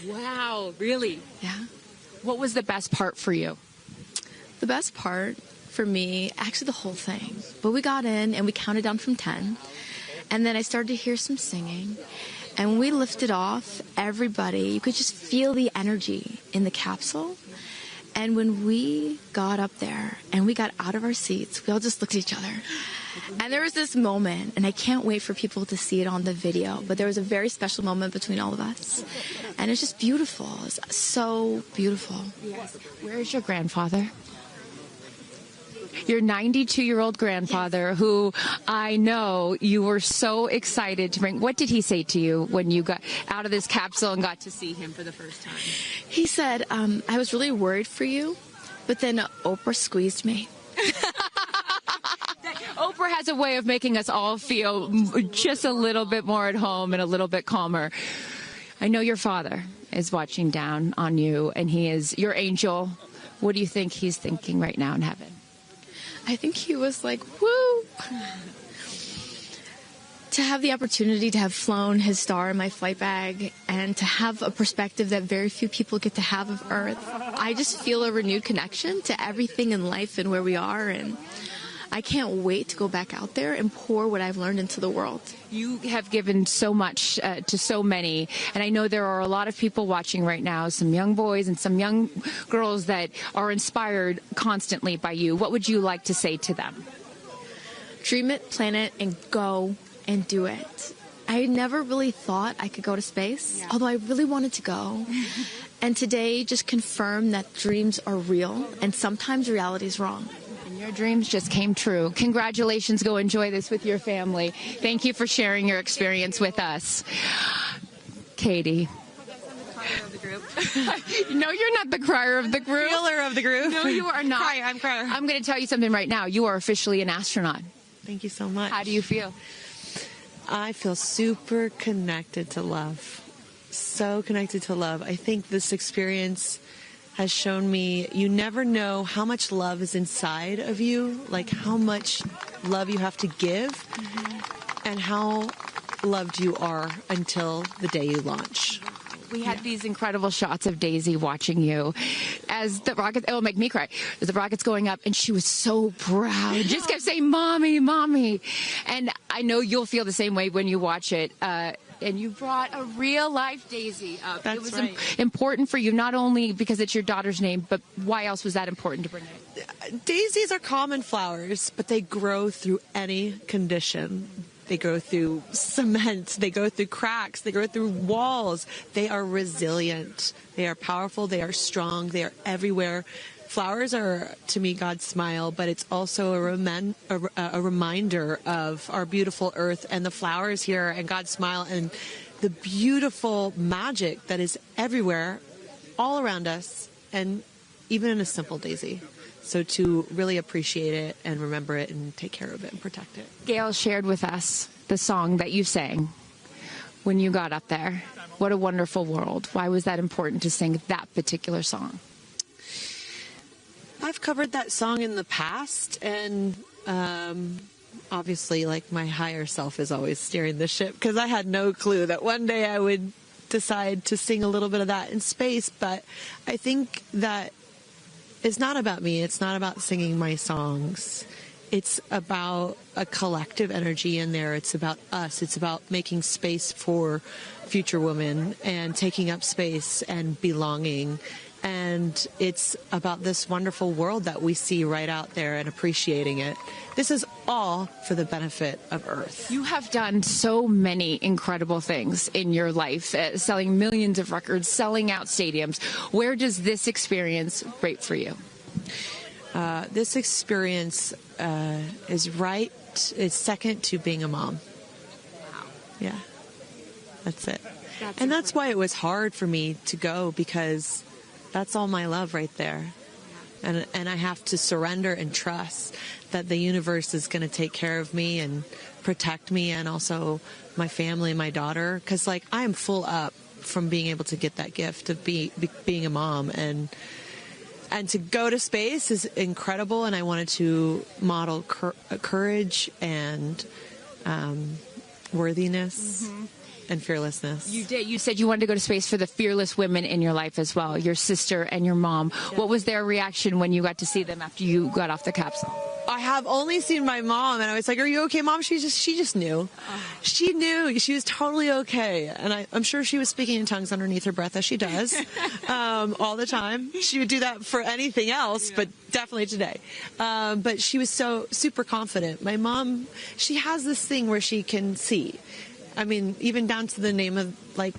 Wow, really? Yeah. What was the best part for you? The best part for me, actually the whole thing. But we got in and we counted down from 10. And then I started to hear some singing. And when we lifted off, everybody, you could just feel the energy in the capsule. And when we got up there and we got out of our seats, we all just looked at each other. And there was this moment, and I can't wait for people to see it on the video, but there was a very special moment between all of us. And it's just beautiful. It's so beautiful. Yes. Where is your grandfather? Your 92-year-old grandfather, yes, who I know you were so excited to bring. What did he say to you when you got out of this capsule and got to see him for the first time? He said, I was really worried for you, but then Oprah squeezed me. Oprah has a way of making us all feel just a little bit more at home and a little bit calmer. I know your father is watching down on you, and he is your angel. What do you think he's thinking right now in heaven? I think he was like, woo! To have the opportunity to have flown his star in my flight bag and to have a perspective that very few people get to have of Earth, I just feel a renewed connection to everything in life and where we are, and I can't wait to go back out there and pour what I've learned into the world. You have given so much to so many, and I know there are a lot of people watching right now, some young boys and some young girls that are inspired constantly by you. What would you like to say to them? Dream it, plan it, and go and do it. I never really thought I could go to space, although I really wanted to go. And today just confirmed that dreams are real, and sometimes reality is wrong. And Your dreams just came true. Congratulations. Go enjoy this with your family. Thank you for sharing your experience with us. Katy. No, you're not the crier of the group. Feeler of the group. No, you are not. I'm crier. I'm going to tell you something right now. You are officially an astronaut. Thank you so much. How do you feel? I feel super connected to love. So connected to love. I think this experience has shown me you never know how much love is inside of you, like how much love you have to give, and how loved you are until the day you launch. We had these incredible shots of Daisy watching you as the rocket, it'll make me cry, as the rocket's going up, and she was so proud. Just kept saying, Mommy, Mommy. And I know you'll feel the same way when you watch it. And you brought a real-life Daisy up. That's it was right. important for you, not only because it's your daughter's name, but why else was that important to bring it? Daisies are common flowers, but they grow through any condition. They go through cement, they go through cracks, they go through walls. They are resilient. They are powerful, they are strong, they are everywhere. Flowers are, to me, God's smile, but it's also a reminder of our beautiful earth and the flowers here and God's smile and the beautiful magic that is everywhere, all around us, and even in a simple daisy. So to really appreciate it and remember it and take care of it and protect it. Gail shared with us the song that you sang when you got up there. What a wonderful world. Why was that important to sing that particular song? I've covered that song in the past, and obviously, like, my higher self is always steering the ship, because I had no clue that one day I would decide to sing a little bit of that in space. But I think that it's not about me. It's not about singing my songs. It's about a collective energy in there. It's about us. It's about making space for future women and taking up space and belonging. And it's about this wonderful world that we see right out there and appreciating it. This is all for the benefit of Earth. You have done so many incredible things in your life, selling millions of records, selling out stadiums. Where does this experience rate for you? This experience is second to being a mom. Yeah, that's it. And that's why it was hard for me to go, because that's all my love right there. And I have to surrender and trust that the universe is going to take care of me and protect me, and also my family and my daughter. Because, like, I am full up from being able to get that gift of being a mom. And to go to space is incredible. And I wanted to model courage and worthiness. Mm-hmm. And fearlessness. You did. You said you wanted to go to space for the fearless women in your life as well, your sister and your mom. Yeah. What was their reaction when you got to see them after you got off the capsule? I have only seen my mom, and I was like, "Are you okay, Mom?" She just knew. She knew. She was totally okay. And I'm sure she was speaking in tongues underneath her breath, as she does all the time. She would do that for anything else, but definitely today. But she was so super confident. My mom, she has this thing where she can see. I mean, even down to the name of, like,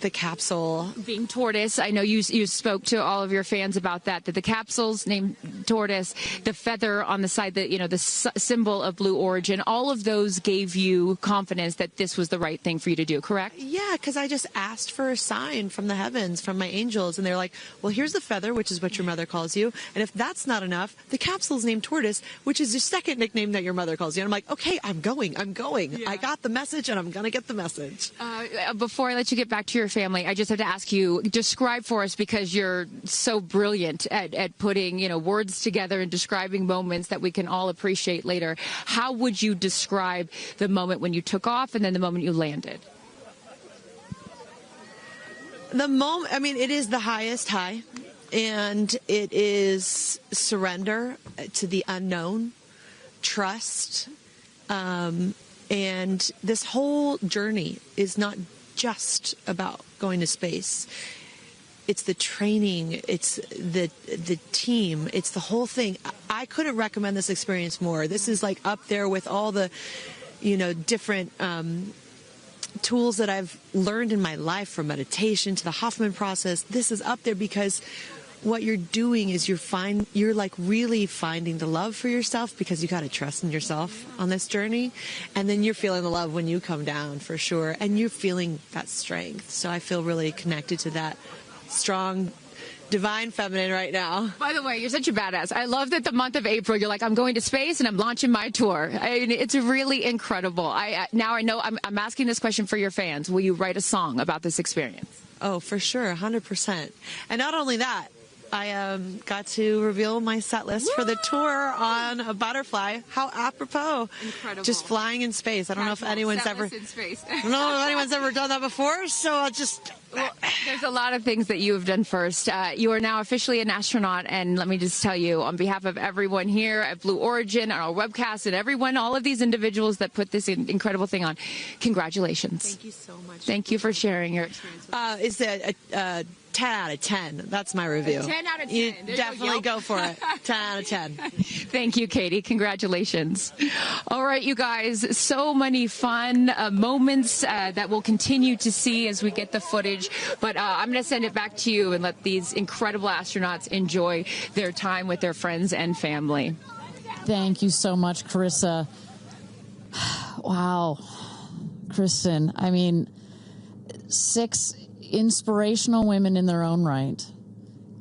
the capsule being tortoise. I know you spoke to all of your fans about that the capsule's named tortoise, the feather on the side, that, you know, the symbol of Blue Origin, all of those gave you confidence that this was the right thing for you to do, correct? Yeah, because I just asked for a sign from the heavens, from my angels, and they're like, well, here's the feather, which is what your mother calls you, and if that's not enough, the capsule's named Tortoise, which is the second nickname that your mother calls you. And I'm like, okay, I'm going. Yeah. I got the message, and I'm gonna get the message. Before I let you get back to your family, I just have to ask you, describe for us, because you're so brilliant at putting, you know, words together and describing moments that we can all appreciate later. How would you describe the moment when you took off and then the moment you landed? The moment, I mean, it is the highest high, and it is surrender to the unknown, trust, and this whole journey is not just about going to space. It's the training, it's the team, it's the whole thing. I couldn't recommend this experience more. This is like up there with all the, you know, different tools that I've learned in my life, from meditation to the Hoffman process. This is up there because what you're doing is you're like really finding the love for yourself, because you got to trust in yourself on this journey. And then you're feeling the love when you come down, for sure. And you're feeling that strength. So I feel really connected to that strong, divine feminine right now. By the way, you're such a badass. I love that the month of April, you're like, I'm going to space and I'm launching my tour. It's really incredible. Now I know I'm asking this question for your fans. Will you write a song about this experience? Oh, for sure, 100%. And not only that, I got to reveal my set list for the tour on a butterfly. How apropos. Incredible. Just flying in space. I don't know if anyone's ever in space. I don't know if anyone's ever done that before, so I'll just... Well, there's a lot of things that you have done first. You are now officially an astronaut, and let me just tell you, on behalf of everyone here at Blue Origin, our webcast, and everyone, all of these individuals that put this incredible thing on, congratulations. Thank you so much. Thank you for sharing your experience. It's a 10 out of 10. That's my review. 10 out of 10. You There definitely go for it. 10 out of 10. Thank you, Katy. Congratulations. All right, you guys, so many fun moments that we'll continue to see as we get the footage. But I'm going to send it back to you and let these incredible astronauts enjoy their time with their friends and family. Thank you so much, Carissa. Wow. Kristen, I mean, 6 inspirational women in their own right.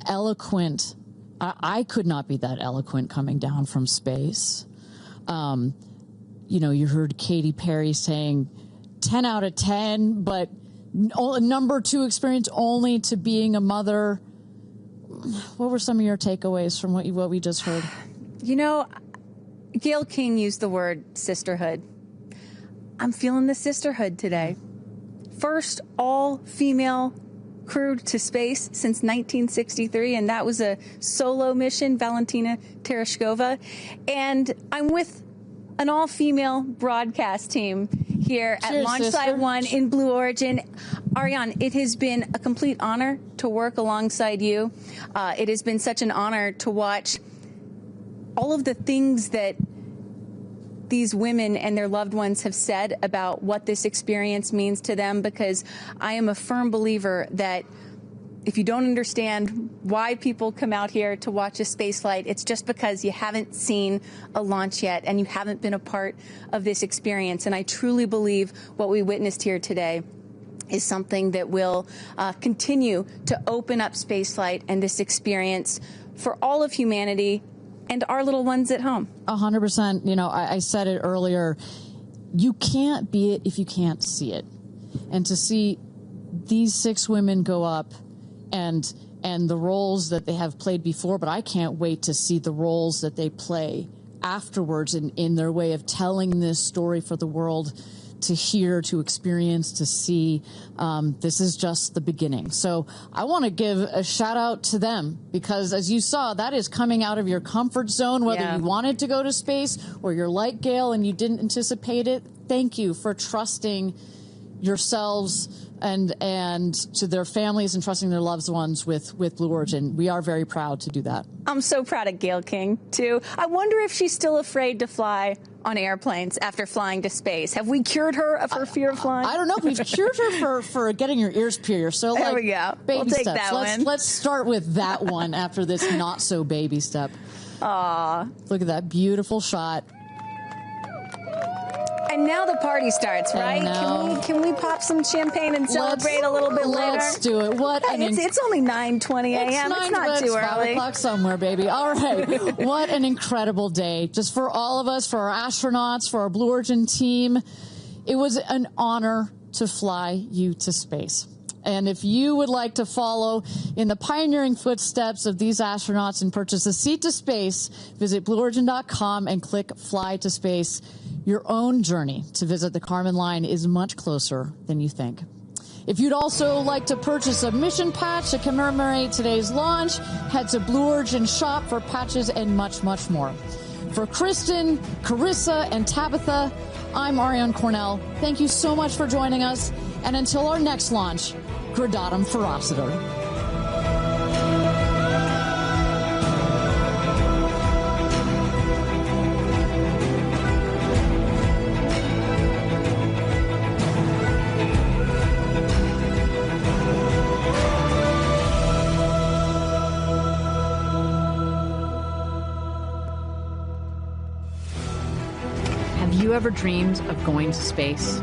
Eloquent. I could not be that eloquent coming down from space. You heard Katy Perry saying 10 out of 10, but number 2 experience only to being a mother. What were some of your takeaways from what we just heard? Gail King used the word sisterhood. I'm feeling the sisterhood today. First all-female crew to space since 1963, and that was a solo mission, Valentina Tereshkova. And I'm with an all-female broadcast team here at Launch Site 1 in Blue Origin. Ariane, it has been a complete honor to work alongside you. It has been such an honor to watch all of the things that these women and their loved ones have said about what this experience means to them, because I am a firm believer that if you don't understand why people come out here to watch a space flight, it's just because you haven't seen a launch yet and you haven't been a part of this experience. And I truly believe what we witnessed here today is something that will continue to open up spaceflight and this experience for all of humanity and our little ones at home. 100%. I said it earlier. You can't be it if you can't see it. And to see these 6 women go up and the roles that they have played before, but I can't wait to see the roles that they play afterwards in their way of telling this story for the world to hear, to experience, to see. This is just the beginning. So I want to give a shout out to them, because as you saw, that is coming out of your comfort zone, whether you wanted to go to space or you're like Gail and you didn't anticipate it. Thank you for trusting yourselves and to their families and trusting their loved ones with Blue Origin. We are very proud to do that. I'm so proud of Gail King, too. I wonder if she's still afraid to fly on airplanes after flying to space. Have we cured her of her fear of flying? I don't know if we've cured her for getting your ears pierced. So there we go. Baby we'll take steps. That one. Let's start with that one after this not so baby step. Aw. Look at that beautiful shot. And now the party starts, right? Can we pop some champagne and celebrate a little bit later? Let's do it. It's only 9:20 a.m. It's not too early. 5 o'clock somewhere, baby. All right. What an incredible day. Just for all of us, for our astronauts, for our Blue Origin team. It was an honor to fly you to space. And if you would like to follow in the pioneering footsteps of these astronauts and purchase a seat to space, visit BlueOrigin.com and click Fly to Space. Your own journey to visit the Kármán line is much closer than you think. If you'd also like to purchase a mission patch to commemorate today's launch, head to Blue Origin shop for patches and much, much more. For Kristen, Carissa, and Tabitha, I'm Ariane Cornell. Thank you so much for joining us. And until our next launch, Gradatum Ferociter. you ever dreamed of going to space?